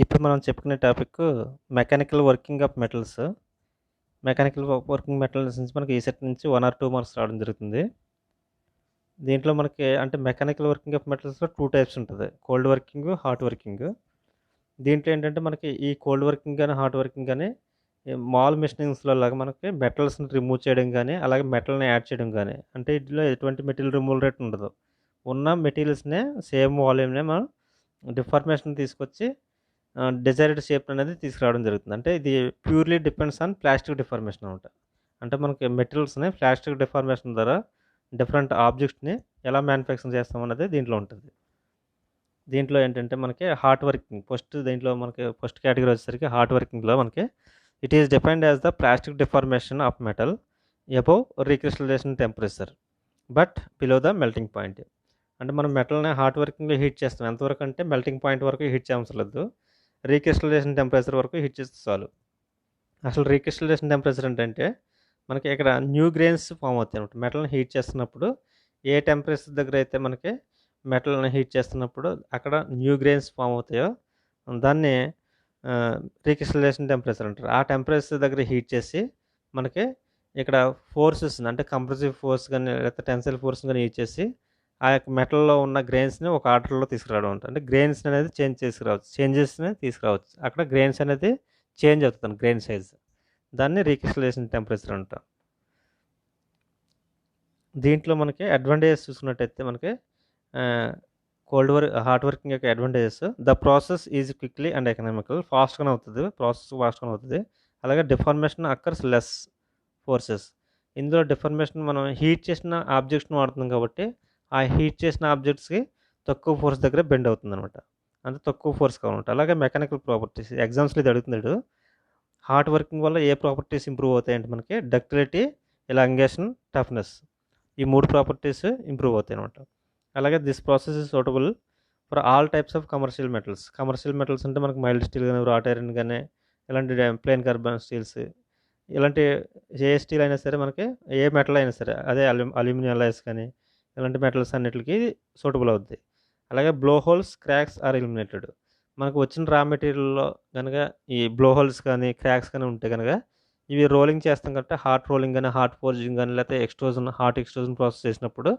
ఇప్పుడు మనం చెప్పుకునే topic mechanical working of metals. Mechanical working metals నుంచి మనకి ఈ సెట్ నుంచి 1 ఆర్ 2 మార్క్స్ రావడం జరుగుతుంది. దీంట్లో మనకి అంటే మెకానికల్ వర్కింగ్ ఆఫ్ మెటల్స్‌లో 2 టైప్స్ ఉంటది. Cold working, hot working. దీంట్లో ఏంటంటే మనకి ఈ కోల్డ్ వర్కింగ్ గాని, హాట్ వర్కింగ్ గాని మాల్ మెషినింగ్స్‌లో లాగా మనకి మెటల్స్‌ని రిమూవ్ చేయడం గాని, అలాగే మెటల్‌ని యాడ్ చేయడం గాని, అంటే ఇందులో ఎటువంటి మెటీరియల్ రిమూవల్ రేట్ ఉండదు. ఉన్న మెటీరియల్స్‌నే సేమ్ వాల్యూమ్‌నే మనం డిఫార్మేషన్ తీసుకొచ్చి డిజైర్డ్ షేప్ అనేది తీసుకురావడం జరుగుతుంది. అంటే ఇది purely depends on plastic deformation అనమాట. అంటే మనకి మెటీరియల్స్‌ని ప్లాస్టిక్ డిఫార్మేషన్ ద్వారా డిఫరెంట్ ఆబ్జెక్ట్స్‌ని ఎలా మ్యానుఫ్యాక్చరింగ్ చేస్తామన్నది దీంట్లో ఉంటది. దీంట్లో ఏంటంటే మనకి హాట్ వర్కింగ్ దీంట్లో మనకి ఫస్ట్ కేటగిరీ వచ్చేసరికి హాట్ వర్కింగ్‌లో మనకి it is defined as the plastic deformation of metal above recrystallization temperature but below the melting point. అంటే మనం మెటల్‌ని హాట్ వర్కింగ్‌లో హీట్ చేస్తాం. ఎంతవరకు అంటే మెల్టింగ్ పాయింట్ వరకు హీట్ చేయవసరం లేదు. రీక్రిస్టలైజేషన్ టెంపరేచర్ వరకు హీట్ చేస్తే చాలు. అసలు రీక్రిస్టలైజేషన్ టెంపరేచర్ ఏంటంటే మనకి ఇక్కడ న్యూ గ్రెయిన్స్ ఫామ్ అవుతాయి అన్నమాట. మెటల్‌ని హీట్ చేస్తున్నప్పుడు ఏ టెంపరేచర్ దగ్గర అయితే మనకి మెటల్‌ని హీట్ చేస్తున్నప్పుడు అక్కడ న్యూ గ్రెయిన్స్ ఫామ్ అవుతాయో దాన్ని రీక్రిస్టలైజేషన్ టెంపరేచర్ అంటారు. ఆ టెంపరేచర్ దగ్గర హీట్ చేసి మనకి ఇక్కడ ఫోర్సెస్‌ని అంటే కంప్రెసివ్ ఫోర్స్ గాని లేకపోతే టెన్సైల్ ఫోర్స్ గాని యూజ్ చేసి ఆ యొక్క మెటల్‌లో ఉన్న గ్రెయిన్స్‌ని ఒక ఆర్డర్‌లో తీసుకురావడం అంట. అంటే గ్రెయిన్స్ అనేది చేంజెస్‌ని తీసుకురావచ్చు. అక్కడ గ్రెయిన్స్ అనేది చేంజ్ అవుతుంది గ్రెయిన్ సైజ్. దాన్ని రీక్రిస్టలైజేషన్ టెంపరేచర్ అంటాం. దీంట్లో మనకి అడ్వాంటేజెస్ చూసుకున్నట్టయితే మనకి హార్డ్ వర్కింగ్ యొక్క advantages the process is quickly and economical. ఫాస్ట్‌గానే అవుతది. ప్రాసెస్ ఫాస్ట్‌గానే అవుతది. అలాగే డిఫార్మేషన్ అక్కర్స్ లెస్ ఫోర్సెస్. ఇందులో డిఫార్మేషన్ మనం హీట్ చేసిన ఆబ్జెక్ట్స్‌ని వాడుతున్నాం కాబట్టి ఆ హీట్ చేసిన ఆబ్జెక్ట్స్‌కి తక్కువ ఫోర్స్ దగ్గర బెండ్ అవుతుందనమాట. అంటే తక్కువ ఫోర్స్ కావాలన్నమాట. అలాగే మెకానికల్ ప్రాపర్టీస్ ఎగ్జామ్స్‌లో ఇది అడుగుతున్నాడు. హార్డ్ వర్కింగ్ వల్ల ఏ ప్రాపర్టీస్ ఇంప్రూవ్ అవుతాయంటే మనకి డక్టిలిటీ, ఎలాంగేషన్, టఫ్‌నెస్. ఈ 3 ప్రాపర్టీస్ ఇంప్రూవ్ అవుతాయన్నమాట. అలాగే this process is suitable for all types of commercial metals. Commercial metals అంటే మనకి మైల్డ్ స్టీల్ గాని, రాట్ ఐరన్ గాని, ఇలాంటి ప్లెయిన్ కార్బన్ స్టీల్స్ ఇలాంటి ఏ స్టీల్ అయినా సరే మనకి ఏ మెటల్ అయినా సరే అదే అల్యూమినియం అలాయ్స్ కానీ ఇలాంటి మెటల్స్ అన్నిటికి సూటబుల్ అవుద్ది. అలాగే blow holes, cracks are eliminated. మనకు వచ్చిన రా మెటీరియల్‌లో గనక ఈ బ్లో హోల్స్ కానీ, క్రాక్స్ కానీ ఉంటే గనక ఇవి రోలింగ్ చేస్తాం కాబట్టి హాట్ రోలింగ్ గాని, హాట్ ఫోర్జింగ్ గాని లేకపోతే హాట్ ఎక్స్ట్రూజన్ ప్రాసెస్ చేసినప్పుడు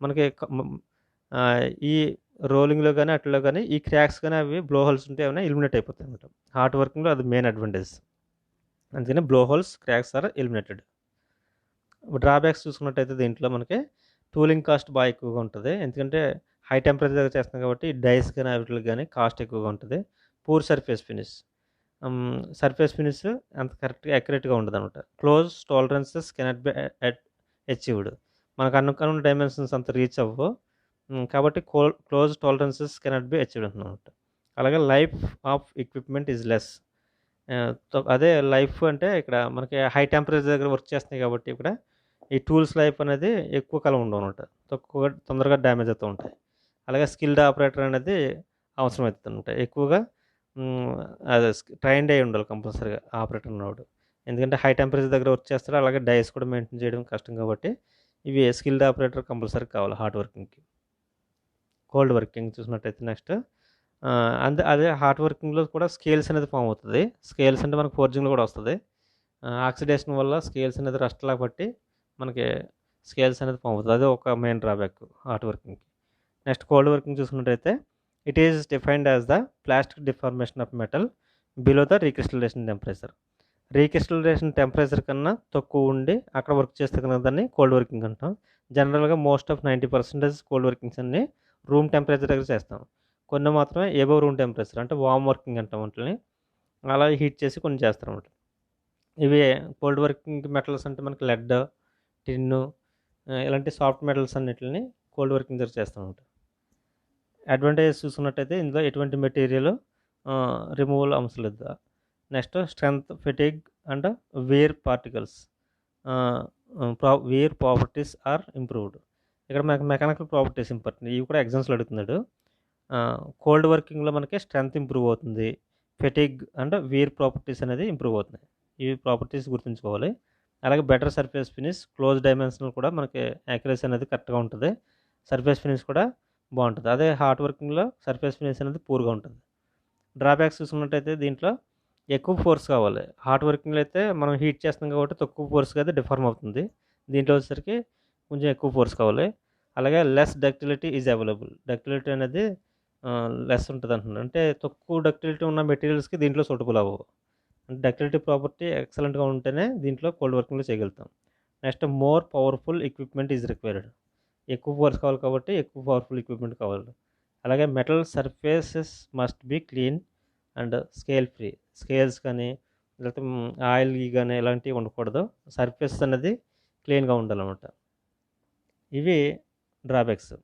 మనకి ఈ రోలింగ్‌లో గాని, అట్లలో గాని ఈ క్రాక్స్ గాని అవి బ్లో హోల్స్ ఉంటే ఏమైనా ఎలిమినేట్ అయిపోతాయన్నమాట. హార్డ్ వర్కింగ్‌లో అది మెయిన్ అడ్వాంటేజ్. అందుకని blow holes, cracks are eliminated. Drawbacks చూసుకున్నట్టయితే దీంట్లో మనకి టూలింగ్ కాస్ట్ బాగా ఎక్కువగా ఉంటది. ఎందుకంటే హై టెంపరేచర్ దగ్గర చేస్తాం కాబట్టి డైస్ గాని వాటిలకి గాని కాస్ట్ ఎక్కువగా ఉంటది. Poor surface finish. Surface finish అంత కరెక్ట్‌గా అక్యురేట్‌గా ఉండదనమాట. Close tolerances cannot be achieved. మనకు అనుకున్న డైమెన్షన్స్ అంత రీచ్ అవ్వవు. కాబట్టి close tolerances cannot be achieved అంటున్నమాట. అలాగే life of equipment is less. అదే లైఫ్ అంటే ఇక్కడ మనకి హై టెంపరేచర్ దగ్గర వర్క్ చేస్తున్నాయి కాబట్టి ఇక్కడ ఈ టూల్స్ లైఫ్ అనేది ఎక్కువ కాలం ఉండవనమాట. తొందరగా డ్యామేజ్ అవుతూ ఉంటాయి. అలాగే స్కిల్డ్ ఆపరేటర్ అనేది అవసరం అవుతుందన్నమాట. ఎక్కువగా అదే ట్రైన్డ్ అయ్యి ఉండాలి కంపల్సరీగా ఆపరేటర్ ఉన్నవాడు. ఎందుకంటే హై టెంపరేచర్ దగ్గర వర్క్ చేస్తారు. అలాగే డైస్ కూడా మెయింటైన్ చేయడం కష్టం కాబట్టి ఇవి స్కిల్డ్ ఆపరేటర్ కంపల్సరీ కావాలి హార్డ్ వర్కింగ్‌కి. కోల్డ్ వర్కింగ్ చూసినట్టయితే నెక్స్ట్ అదే హార్డ్ వర్కింగ్‌లో కూడా స్కేల్స్ అనేది ఫామ్ అవుతది. స్కేల్స్ అంటే మనకు ఫోర్జింగ్‌లో కూడా వస్తది. ఆక్సిడేషన్ వల్ల స్కేల్స్ అనేది రస్ట్‌లాగా పట్టి మనకి స్కేల్స్ అనేది ఫామ్ అవుతది. అదే ఒక మెయిన్ డ్రాబ్యాక్ హార్డ్ వర్కింగ్‌కి. నెక్స్ట్ కోల్డ్ వర్కింగ్ చూసుకున్నట్టయితే it is defined as the plastic deformation of metal below the recrystallisation temperature. Recrystallisation temperature కన్నా తక్కువ ఉండి అక్కడ వర్క్ చేస్తే కనుక దాన్ని కోల్డ్ వర్కింగ్ అంటాం. జనరల్‌గా మోస్ట్ ఆఫ్ 90% కోల్డ్ వర్కింగ్స్ అన్నీ రూమ్ టెంపరేచర్ దగ్గర చేస్తాం. కొన్ని మాత్రమే ఎబోవ్ రూమ్ టెంపరేచర్ అంటే వార్మ్ వర్కింగ్ అంటాం వాటిని. అలా హీట్ చేసి కొన్ని చేస్తారన్నమాట. ఇవి కోల్డ్ వర్కింగ్ మెటల్స్ అంటే మనకి లెడ్, టిన్ను ఇలాంటి సాఫ్ట్ మెటల్స్ అన్నిటిని కోల్డ్ వర్కింగ్ దగ్గర చేస్తామన్నమాట. అడ్వాంటేజెస్ చూసుకున్నట్టయితే ఇందులో ఎటువంటి మెటీరియల్ రిమూవల్ అవసరం లేదు. Next strength, fatigue and wear particles wear properties are improved. ఇక్కడ మనకి మెకానికల్ ప్రాపర్టీస్ ఇంపార్టెంట్. ఇవి కూడా ఎగ్జామ్స్‌లో అడుగుతున్నాడు. కోల్డ్ వర్కింగ్‌లో మనకి స్ట్రెంత్ ఇంప్రూవ్ అవుతుంది. ఫెటిగ్ అండ్ వేర్ ప్రాపర్టీస్ అనేది ఇంప్రూవ్ అవుతున్నాయి. ఈ ప్రాపర్టీస్ గుర్తుంచుకోవాలి. అలాగే better surface finish, close dimensional కూడా మనకి యాక్యురసీ అనేది కరెక్ట్‌గా ఉంటది. సర్ఫేస్ ఫినిష్ కూడా బావుంటది. అదే హార్డ్ వర్కింగ్‌లో సర్ఫేస్ ఫినిష్ అనేది పూర్‌గా ఉంటది. డ్రాబ్యాక్స్ చూసుకున్నట్టయితే దీంట్లో ఎక్కువ ఫోర్స్ కావాలి. హార్డ్ వర్కింగ్‌లో అయితే మనం హీట్ చేస్తాం కాబట్టి తక్కువ ఫోర్స్‌కి అయితే డిఫార్మ్ అవుతుంది. దీంట్లో వచ్చేసరికి కొంచెం ఎక్కువ ఫోర్స్ కావాలి. అలాగే less ductility is available. Ductility అనేది లెస్ ఉంటదంటున్నారు. అంటే తక్కువ డక్టిలిటీ ఉన్న మెటీరియల్స్‌కి దీంట్లో సూటబుల్ అవ్వవు. అంటే డక్టిలిటీ ప్రాపర్టీ ఎక్సలెంట్‌గా ఉంటేనే దీంట్లో కోల్డ్ వర్కింగ్‌లో చేయగలుగుతాం. Next more powerful equipment is required. ఎక్కువ ఫోర్స్ కావాలి కాబట్టి ఎక్కువ పవర్‌ఫుల్ ఎక్విప్‌మెంట్ కావాలి. అలాగే metal surfaces must be clean and scale free. Scales కానీ లేకపోతే ఆయిల్ గానీ ఇలాంటివి ఉండకూడదు. సర్ఫేస్ అనేది క్లీన్‌గా ఉండాలన్నమాట. ఇవి డ్రాబ్యాక్స్.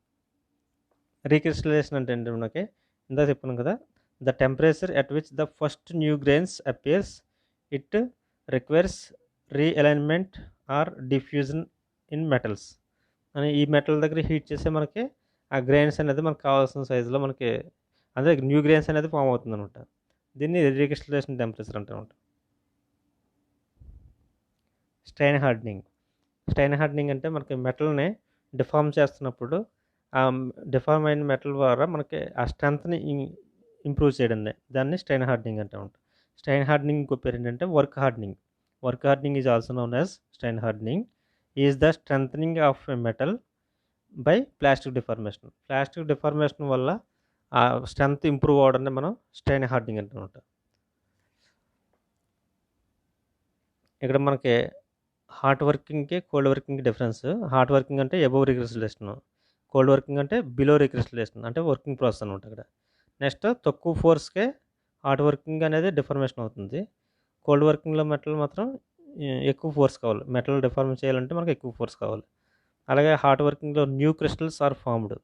రీక్రిస్టలైజేషన్ అంటే ఏంటి మనకి ఇందాక చెప్పాను కదా! The temperature at which the first new grains appears it requires realignment or diffusion in metals అని ఈ మెటల్ దగ్గర హీట్ చేస్తే మనకి ఆ గ్రెయిన్స్ అనేది మనకు కావాల్సిన సైజులో మనకి అదే న్యూ గ్రెయిన్స్ అనేది ఫామ్ అవుతుందన్నమాట. దీన్ని రీక్రిస్టలైజేషన్ టెంపరేచర్ అంటారన్నమాట. Strain hardening. స్ట్రెయిన్ హార్డనింగ్ అంటే మనకి మెటల్‌ని డిఫార్మ్ చేస్తున్నప్పుడు ఆ డిఫార్మ్ అయిన మెటల్ ద్వారా మనకి ఆ స్ట్రెంగ్త్‌ని ఇంప్రూవ్ చేయడాన్ని దాన్ని స్ట్రెయిన్ హార్డనింగ్ అంటామంట. స్ట్రెయిన్ హార్డనింగ్ ఇంకో పేరు ఏంటంటే work hardening. Work hardening is also known as strain hardening. Is the strengthening of a metal by plastic deformation. Plastic deformation వల్ల ఆ స్ట్రెంత్ ఇంప్రూవ్ అవ్వడాన్ని మనం స్ట్రెయిన్ హార్డనింగ్ అంటామన్నమాట. ఇక్కడ మనకి హాట్ వర్కింగ్‌కి, కోల్డ్ వర్కింగ్‌కి డిఫరెన్స్. హాట్ వర్కింగ్ అంటే అబోవ్ రిక్రిస్టలేషన్. కోల్డ్ వర్కింగ్ అంటే బిలో రిక్రిస్టలేషన్. అంటే వర్కింగ్ ప్రాసెస్ అనమాట అక్కడ. నెక్స్ట్ తక్కువ ఫోర్స్‌కే హాట్ వర్కింగ్ అనేది డిఫార్మేషన్ అవుతుంది. కోల్డ్ వర్కింగ్‌లో మెటల్ మాత్రం ఎక్కువ ఫోర్స్ కావాలి. మెటల్ డిఫార్మ్ చేయాలంటే మనకు ఎక్కువ ఫోర్స్ కావాలి. అలాగే హాట్ వర్కింగ్‌లో new crystals are formed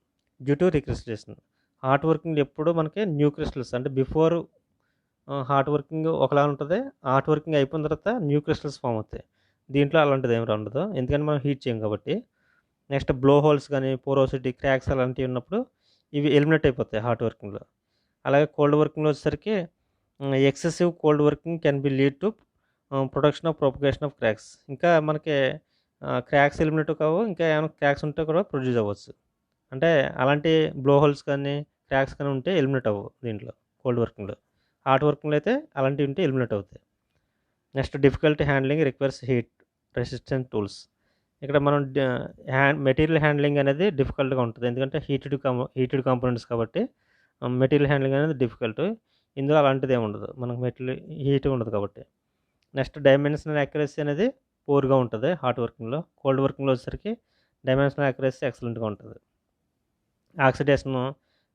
due to recrystallisation. Hot వర్కింగ్‌లో ఎప్పుడూ మనకి న్యూ క్రిస్టల్స్ అంటే బిఫోర్ హాట్ వర్కింగ్ ఒకలా ఉంటది. హాట్ వర్కింగ్ అయిపోయిన తర్వాత న్యూ క్రిస్టల్స్ ఫామ్ అవుతాయి. దీంట్లో అలాంటిది ఏమి ఉండదు. ఎందుకంటే మనం హీట్ చేయం కాబట్టి. నెక్స్ట్ బ్లో హోల్స్ గానీ, పోరోసిటీ, క్రాక్స్ అలాంటివి ఉన్నప్పుడు ఇవి ఎలిమినేట్ అయిపోతాయి హాట్ వర్కింగ్‌లో. అలాగే కోల్డ్ వర్కింగ్‌లో వచ్చేసరికి excessive cold working can be lead to production of propagation of cracks. ఇంకా మనకి క్రాక్స్ ఎలిమినేట్ కావు. ఇంకా ఏమైనా క్రాక్స్ ఉంటే కూడా ప్రొడ్యూస్ అవ్వచ్చు. అంటే అలాంటి బ్లో హోల్స్ కానీ, క్రాక్స్ కానీ ఉంటే ఎలిమినేట్ అవ్వవు దీంట్లో కోల్డ్ వర్కింగ్‌లో. హాట్ వర్కింగ్‌లో అయితే అలాంటివి ఉంటే ఎలిమినేట్ అవుతాయి. Next difficulty handling requires heat resistant tools. ఇక్కడ మనం మెటీరియల్ హ్యాండ్లింగ్ అనేది డిఫికల్ట్‌గా ఉంటది. ఎందుకంటే హీటెడ్ కాంపోనెంట్స్ కాబట్టి మెటీరియల్ హ్యాండ్లింగ్ అనేది డిఫికల్ట్. ఇందులో అలాంటిదేమి ఉండదు. మనకు మెటీరియల్ హీట్ ఉండదు కాబట్టి. నెక్స్ట్ డైమెన్షనల్ యాక్యురసీ అనేది పూర్‌గా ఉంటది హాట్ వర్కింగ్‌లో. కోల్డ్ వర్కింగ్‌లో వచ్చేసరికి డైమెన్షనల్ యాక్యురసీ ఎక్సలెంట్‌గా ఉంటది. ఆక్సిడేషను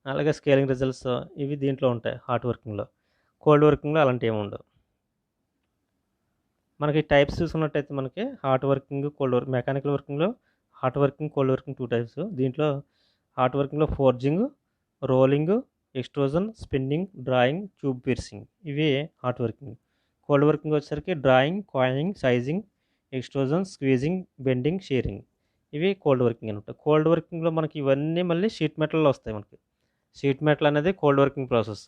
అలాగే స్కేలింగ్ రిజల్ట్స్ ఇవి దీంట్లో ఉంటాయి హాట్ వర్కింగ్‌లో. కోల్డ్ వర్కింగ్‌లో అలాంటివి ఏమి ఉండవు. మనకి టైప్స్ చూసుకున్నట్టయితే మనకి hot working, cold work mechanical వర్కింగ్‌లో hot working, cold working 2 types. దీంట్లో హాట్ వర్కింగ్‌లో forging, rolling, extrusion, spinning, drawing, tube piercing ఇవి హాట్ వర్కింగ్. కోల్డ్ వర్కింగ్ వచ్చేసరికి drawing, coining, sizing, extrusion, squeezing, bending, shearing ఇవి కోల్డ్ వర్కింగ్ అనమాట. Cold వర్కింగ్‌లో మనకి ఇవన్నీ మళ్ళీ షీట్ మెటల్‌లో వస్తాయి మనకి. షీట్ మెటల్ అనేది కోల్డ్ వర్కింగ్ ప్రాసెస్.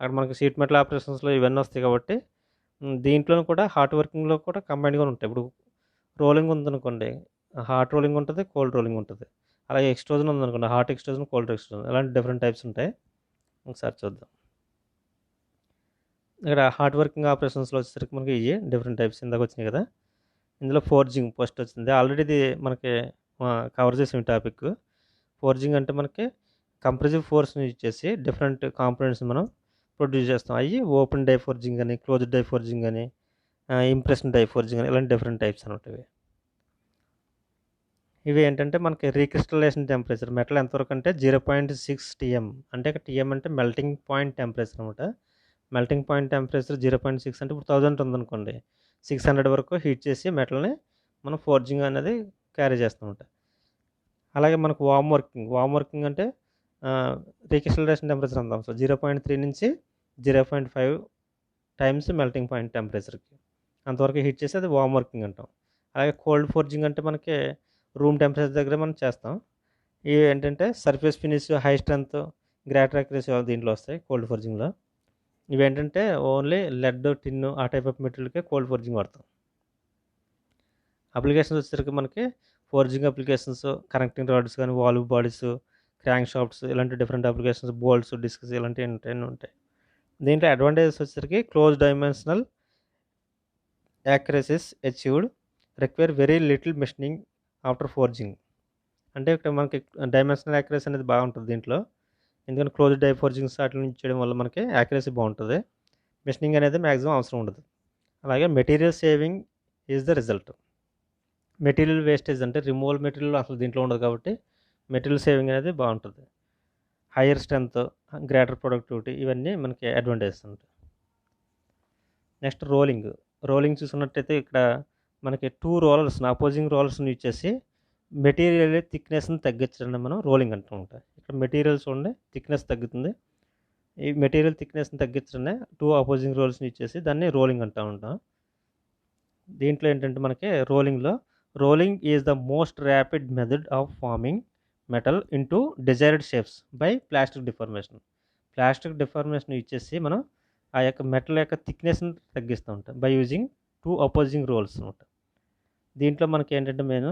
అక్కడ మనకి షీట్ మెటల్ ఆపరేషన్స్‌లో ఇవన్నీ వస్తాయి కాబట్టి దీంట్లోను కూడా హాట్ వర్కింగ్‌లో కూడా కంబైన్డ్‌గా ఉంటాయి. ఇప్పుడు రోలింగ్ ఉందనుకోండి, హాట్ రోలింగ్ ఉంటది, కోల్డ్ రోలింగ్ ఉంటది. అలాగే ఎక్స్ట్రూజన్ ఉందనుకోండి, హాట్ ఎక్స్ట్రూజన్, కోల్డ్ ఎక్స్ట్రూజన్ ఇలాంటి డిఫరెంట్ టైప్స్ ఉంటాయి. ఒకసారి చూద్దాం. ఇక్కడ హాట్ వర్కింగ్ ఆపరేషన్స్‌లో వచ్చేసరికి మనకి ఇయి డిఫరెంట్ టైప్స్ ఇందాక వచ్చినాయి కదా! ఇందులో ఫోర్జింగ్ ఫస్ట్ వచ్చింది. ఆల్రెడీ ఇది మనకి కవర్ చేసాం ఈ టాపిక్. ఫోర్జింగ్ అంటే మనకి కంప్రెసివ్ ఫోర్స్‌ని యూజ్ చేసి డిఫరెంట్ కాంపోనెంట్స్‌ని మనం ప్రొడ్యూస్ చేస్తాం. అయ్యి ఓపెన్ డై ఫోర్జింగ్ అని, క్లోజ్డ్ డై ఫోర్జింగ్ అని, ఇంప్రెషన్ డై ఫోర్జింగ్ అని ఇలాంటి డిఫరెంట్ టైప్స్ అనమాట ఇవి. ఇవి ఏంటంటే మనకి రీక్రిస్టలైజేషన్ టెంపరేచర్ మెటల్ ఎంతవరకు అంటే 0.6 టీఎం. అంటే ఇక్కడ టీఎం అంటే మెల్టింగ్ పాయింట్ టెంపరేచర్ అనమాట. మెల్టింగ్ పాయింట్ టెంపరేచర్ 0.6 అంటే ఇప్పుడు 1000 ఉందనుకోండి. 600 వరకు హీట్ చేసి మెటల్‌ని మనం ఫోర్జింగ్ అనేది క్యారీ చేస్తామన్నమాట. అలాగే మనకు వార్మ్ వర్కింగ్ అంటే రీక్రిస్టలైజేషన్ టెంపరేచర్ అంటాం. సో 0.3 నుంచి 0.5 టైమ్స్ మెల్టింగ్ పాయింట్ టెంపరేచర్‌కి అంతవరకు హీట్ చేసి అది వార్మ్ వర్కింగ్ అంటాం. అలాగే కోల్డ్ ఫోర్జింగ్ అంటే మనకి రూమ్ టెంపరేచర్ దగ్గర మనం చేస్తాం. ఇవి ఏంటంటే surface finish, high strength, greater accuracy దీంట్లో వస్తాయి కోల్డ్ ఫోర్జింగ్‌లో. ఇవేంటంటే ఓన్లీ లెడ్, టిన్ ఆ టైప్ ఆఫ్ మెటీరియల్‌కే కోల్డ్ ఫోర్జింగ్ వాడతాం. అప్లికేషన్స్ వచ్చేసరికి మనకి ఫోర్జింగ్ అప్లికేషన్స్, కనెక్టింగ్ రాడ్స్ కానీ, వాల్వ్ బాడీస్, క్రాంక్ షాఫ్ట్స్ ఇలాంటి డిఫరెంట్ అప్లికేషన్స్, బోల్ట్స్, డిస్క్స్ ఇలాంటివి ఉంటాయి. దీంట్లో అడ్వాంటేజెస్ వచ్చేసరికి close dimensional accuracies achieved, require very little machining after forging. అంటే ఇక్కడ మనకి డైమెన్షనల్ యాక్యురసీ అనేది బాగుంటుంది దీంట్లో, ఎందుకంటే క్లోజ్ డై ఫోర్జింగ్స్ వాటి నుంచి చేయడం వల్ల మనకి యాక్యురసీ బాగుంటుంది, మెషినింగ్ అనేది మ్యాక్సిమం అవసరం ఉండదు. అలాగే material saving is the result. Material wastage అంటే రిమూవల్ మెటీరియల్ అసలు దీంట్లో ఉండదు కాబట్టి మెటీరియల్ సేవింగ్ అనేది బాగుంటుంది. హైయర్ స్ట్రెంత్, గ్రేటర్ ప్రొడక్టివిటీ, ఇవన్నీ మనకి అడ్వాంటేజెస్ ఉంటాయి. నెక్స్ట్ రోలింగ్ చూసుకున్నట్టయితే ఇక్కడ మనకి 2 రోలర్స్ అపోజింగ్ రోలర్స్ని యూజ్ చేసి మెటీరియల్ థిక్నెస్ని తగ్గించడం మనం రోలింగ్ అంటూ ఉంటాం. ఇక్కడ మెటీరియల్ చూడండి థిక్నెస్ తగ్గుతుంది, ఈ మెటీరియల్ థిక్నెస్ని తగ్గించడమే 2 అపోజింగ్ రోల్స్ని యూజ్ చేసి దాన్ని రోలింగ్ అంటూ ఉంటాం. దీంట్లో ఏంటంటే మనకి rolling is the most rapid method of farming metal into desired shapes by plastic deformation use చేసి మనం ఆ యొక్క మెటల్ యొక్క థిక్నెస్ని తగ్గిస్తూ ఉంటాం బై యూజింగ్ 2 అపోజింగ్ రోల్స్ అనమాట. దీంట్లో మనకి ఏంటంటే main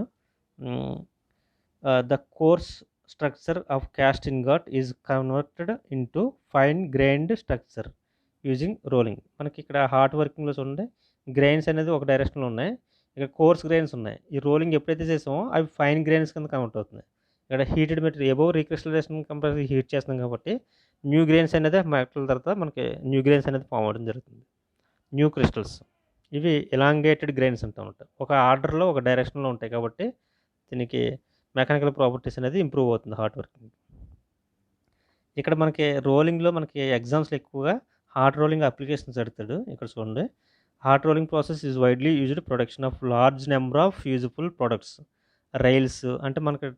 the coarse structure of cast ingot is converted into fine grained structure using rolling. మనకి ఇక్కడ హార్డ్ వర్కింగ్లో చూడండి గ్రెయిన్స్ అనేది ఒక డైరెక్షన్లో ఉన్నాయి, ఇక్కడ కోర్స్ గ్రెయిన్స్ ఉన్నాయి. ఈ రోలింగ్ ఎప్పుడైతే చేసామో అవి ఫైన్ గ్రెయిన్స్ కింద కన్వర్ట్ అవుతున్నాయి. ఇక్కడ heated material above recrystallization compare heat చేస్తున్నాం కాబట్టి న్యూ గ్రెయిన్స్ అనేది మెటల్ తర్వాత మనకి న్యూ గ్రెయిన్స్ అనేది ఫామ్ అవ్వడం జరుగుతుంది, న్యూ క్రిస్టల్స్. ఇవి ఎలాంగేటెడ్ గ్రెయిన్స్ అంటూ ఉంటాయి, ఒక ఆర్డర్లో ఒక డైరెక్షన్లో ఉంటాయి కాబట్టి దీనికి మెకానికల్ ప్రాపర్టీస్ అనేది ఇంప్రూవ్ అవుతుంది హార్డ్ వర్కింగ్. ఇక్కడ మనకి రోలింగ్లో మనకి ఎగ్జామ్స్లో ఎక్కువగా హార్డ్ రోలింగ్ అప్లికేషన్స్ అడుగుతాడు. ఇక్కడ చూడండి, hard rolling process is widely used production of large number of useful products. Rails అంటే మనకి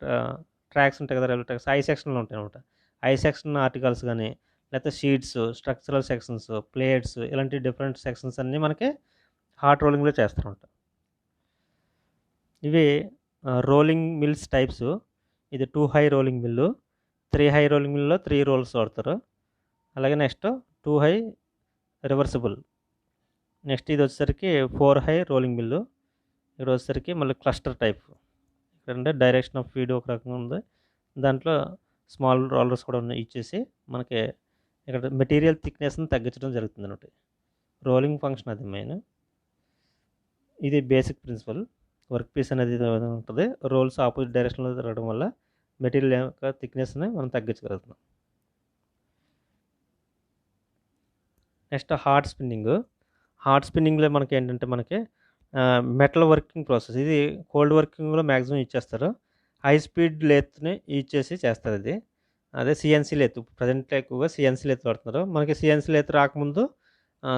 ట్రాక్స్ ఉంటాయి కదా, రైల్వే ట్రాక్స్ ఐ సెక్షన్లో ఉంటాయి అనమాట. ఐ సెక్షన్ ఆర్టికల్స్ కానీ లేకపోతే షీట్స్, స్ట్రక్చరల్ సెక్షన్స్, ప్లేట్స్, ఇలాంటి డిఫరెంట్ సెక్షన్స్ అన్నీ మనకి హార్డ్ రోలింగ్లో చేస్తూ ఉంటాం. ఇవి రోలింగ్ మిల్స్ టైప్స్. ఇది 2 high rolling mill, 3 high rolling మిల్లో 3 రోల్స్ వాడతారు. అలాగే నెక్స్ట్ 2 హై రివర్సిబుల్. నెక్స్ట్ ఇది వచ్చేసరికి 4 హై రోలింగ్ మిల్లు. ఇక్కడ వచ్చేసరికి మళ్ళీ క్లస్టర్ టైప్. ఇక్కడ అంటే డైరెక్షన్ ఆఫ్ ఫీడ్ ఒక రకంగా ఉంది, దాంట్లో స్మాల్ రోలర్స్ కూడా ఉన్నాయి ఇచ్చేసి మనకి ఇక్కడ మెటీరియల్ థిక్నెస్ని తగ్గించడం జరుగుతుంది అన్నమాట. రోలింగ్ ఫంక్షన్ అది మెయిన్. ఇది బేసిక్ ప్రిన్సిపల్. వర్క్ పీస్ అనేది ఉంటుంది, రోల్స్ ఆపోజిట్ డైరెక్షన్లో తిరగడం వల్ల మెటీరియల్ యొక్క థిక్నెస్ని మనం తగ్గించగలుగుతున్నాం. నెక్స్ట్ హార్డ్ స్పిన్నింగ్లో మనకి ఏంటంటే మనకి మెటల్ వర్కింగ్ ప్రాసెస్. ఇది కోల్డ్ వర్కింగ్లో మ్యాక్సిమం ఇచ్చేస్తారు, హై స్పీడ్ లేత్ని యూజ్ చేసి చేస్తారు ఇది. అదే సిఎన్సీ లేత్ ప్రజెంట్లో ఎక్కువగా సిఎన్సీ లేత్ వాడుతున్నారు. మనకి సిఎన్సీ లేత్ రాకముందు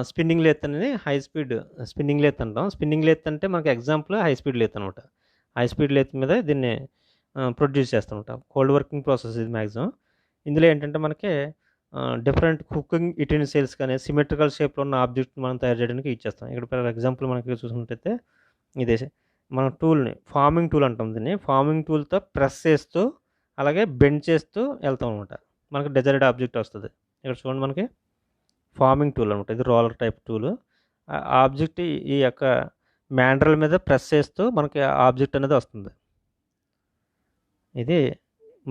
స్పిన్నింగ్ లేత్ అనేది హై స్పీడ్ స్పిన్నింగ్ లేత్ అంటాం. స్పిన్నింగ్ లేత్ అంటే మనకి ఎగ్జాంపుల్ హై స్పీడ్ లేత్ అనమాట. హై స్పీడ్ లేత్ మీద దీన్ని ప్రొడ్యూస్ చేస్తుంటాం. కోల్డ్ వర్కింగ్ ప్రాసెస్ ఇది మ్యాక్సిమం. ఇందులో ఏంటంటే మనకి డిఫరెంట్ కుకింగ్ యుటెన్సిల్స్ కానీ సిమెట్రికల్ షేప్లో ఉన్న ఆబ్జెక్ట్ మనం తయారు చేయడానికి యూజ్ చేస్తాం. ఇక్కడ ఫర్ ఎగ్జాంపుల్ మనకి చూసుకున్నట్టయితే ఇదే మన టూల్ని ఫార్మింగ్ టూల్ అంటాం. దీన్ని ఫార్మింగ్ టూల్తో ప్రెస్ చేస్తూ అలాగే బెండ్ చేస్తూ వెళ్తాం అనమాట, మనకి డిజైర్డ్ ఆబ్జెక్ట్ వస్తుంది. ఇక్కడ చూడండి మనకి ఫార్మింగ్ టూల్ అనమాట, ఇది రోలర్ టైప్ టూల్. ఆబ్జెక్ట్ ఈ యొక్క మ్యాండ్రల్ మీద ప్రెస్ చేస్తూ మనకి ఆబ్జెక్ట్ అనేది వస్తుంది. ఇది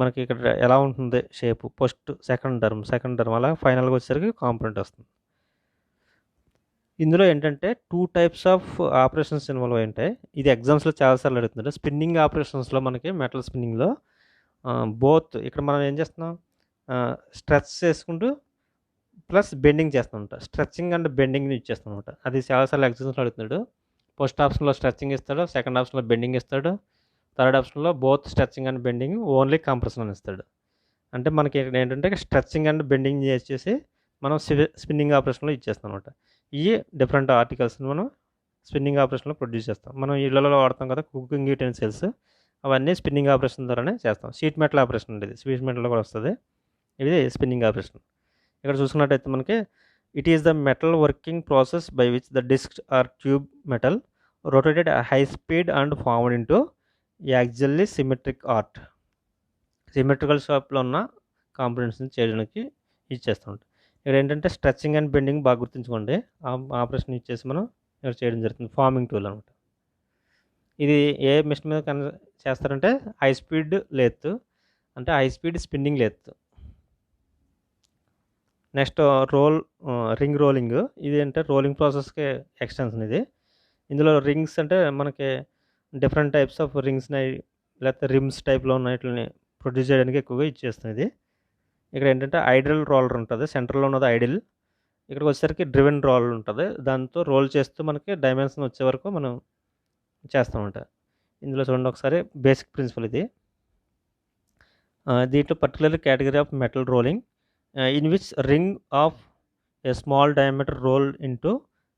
మనకి ఇక్కడ ఎలా ఉంటుంది షేపు, ఫస్ట్ సెకండ్ టర్మ్ అలా ఫైనల్గా వచ్చేసరికి కాంపోనెంట్ వస్తుంది. ఇందులో ఏంటంటే 2 టైప్స్ ఆఫ్ ఆపరేషన్స్ ఇన్వాల్వ్ అయి ఉంటాయి. ఇది ఎగ్జామ్స్లో చాలాసార్లు అడుగుతుంటారు. స్పిన్నింగ్ ఆపరేషన్స్లో మనకి మెటల్ స్పిన్నింగ్లో బోత్ ఇక్కడ మనం ఏం చేస్తున్నాం, స్ట్రెచ్ చేసుకుంటూ ప్లస్ బెండింగ్ చేస్తాం అనమాట. స్ట్రెచ్చింగ్ అండ్ బెండింగ్ని యూజ్ చేస్తాం అనమాట. అది చాలాసార్లు ఎగ్జామ్స్లో అడుగుతున్నాడు. ఫస్ట్ ఆప్షన్లో స్ట్రెచ్చింగ్ ఇస్తాడు, సెకండ్ ఆప్షన్లో బెండింగ్ ఇస్తాడు, థర్డ్ ఆప్షన్లో both stretching and bending only compression అని ఇస్తాడు. అంటే మనకి ఇక్కడ ఏంటంటే స్ట్రెచ్చింగ్ అండ్ బెండింగ్ చేసి మనం స్పిన్నింగ్ ఆపరేషన్లో ఇచ్చేస్తాం అనమాట. ఈ డిఫరెంట్ ఆర్టికల్స్ని మనం స్పిన్నింగ్ ఆపరేషన్లో ప్రొడ్యూస్ చేస్తాం. మనం ఇళ్లలో వాడతాం కదా కుకింగ్ యూటెన్సిల్స్, అవన్నీ స్పిన్నింగ్ ఆపరేషన్ ద్వారానే చేస్తాం. షీట్ మెటల్ ఆపరేషన్ ఉండేది, షీట్ మెటల్ కూడా వస్తుంది, ఇది స్పిన్నింగ్ ఆపరేషన్. ఇక్కడ చూసుకున్నట్టయితే మనకి it is the metal working process by which the disc or tube metal rotated high speed and formed into axially symmetric art. Symmetrical షేప్లో ఉన్న కాంపోనెంట్స్ని చేయడానికి యూజ్ చేస్తూ ఉంటాం. ఇక్కడ ఏంటంటే స్ట్రెచ్చింగ్ అండ్ బెండింగ్ బాగా గుర్తుంచుకోండి, ఆపరేషన్ యూజ్ చేసి మనం ఇక్కడ చేయడం జరుగుతుంది. ఫార్మింగ్ టూల్ అనమాట. ఇది ఏ మిషన్ మీద చేస్తారంటే హై స్పీడ్ లేత్, అంటే high speed spinning lathe. Next ring rolling. ఇది అంటే రోలింగ్ ప్రాసెస్‌కి ఎక్స్‌టెన్షన్ ఇది. ఇందులో రింగ్స్ అంటే మనకి డిఫరెంట్ టైప్స్ ఆఫ్ రింగ్స్‌ని లేకపోతే రిమ్స్ టైప్‌లో ఉన్న ఈటిల్ని ప్రొడ్యూస్ చేయడానికి ఎక్కువగా ఇది చేస్తుంది ఇది. ఇక్కడ ఏంటంటే ఐడిల్ రోలర్ ఉంటది. సెంటర్‌లో ఉన్నది ఐడిల్. ఇక్కడికొచ్చేసరికి డ్రివెన్ రోలర్ ఉంటది. దాంతో రోల్ చేస్తూ మనకి డైమెన్షన్ వచ్చే వరకు మనం చేస్తామన్నమాట. ఇందులో చూడండి ఒకసారి బేసిక్ ప్రిన్సిపల్ ఇది. దీంట్లో particular category of metal rolling in which ring of a small diameter roll into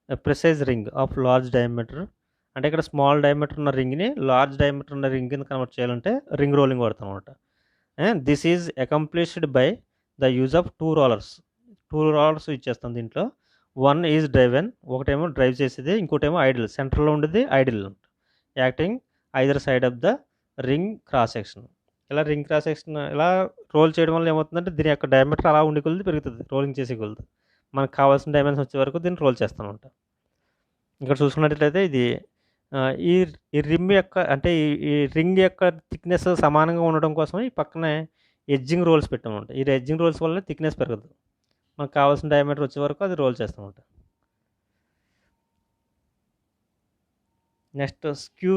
a precise ring of large diameter. అంటే ఇక్కడ స్మాల్ డయామీటర్ ఉన్న రింగ్ని లార్జ్ డయామీటర్ ఉన్న రింగ్ కింద కన్వర్ట్ చేయాలంటే రింగ్ రోలింగ్ వాడతాం అనమాట. This is accomplished by the use of two rollers ఇచ్చేస్తాం దీంట్లో. వన్ ఈజ్ డ్రైవెన్, ఒకటేమో డ్రైవ్ చేసేది, ఇంకోటేమో ఐడిల్, సెంటర్లో ఉండేది idle acting either side of the ring cross section. ఇలా రింగ్ క్రాస్ సెక్షన్ ఇలా రోల్ చేయడం వల్ల ఏమవుతుందంటే దీని యొక్క డయామీటర్ అలా ఉండి కొలిది పెరుగుతుంది రోలింగ్ చేసే కొలిది. మనకు కావాల్సిన డైమెన్షన్ వచ్చే వరకు దీన్ని రోల్ చేస్తాం అనమాట. ఇక్కడ చూసుకున్నట్లయితే ఇది ఈ ఈ రిమ్ యొక్క అంటే ఈ రింగ్ యొక్క థిక్నెస్ సమానంగా ఉండడం కోసం ఈ పక్కనే ఎడ్జింగ్ రోల్స్ పెట్టామన్నమాట. ఈ ఎడ్జింగ్ రోల్స్ వల్ల థిక్నెస్ పెరగదు. మనకు కావాల్సిన డయామీటర్ వచ్చే వరకు అది రోల్ చేస్తామన్నమాట. నెక్స్ట్ స్క్యూ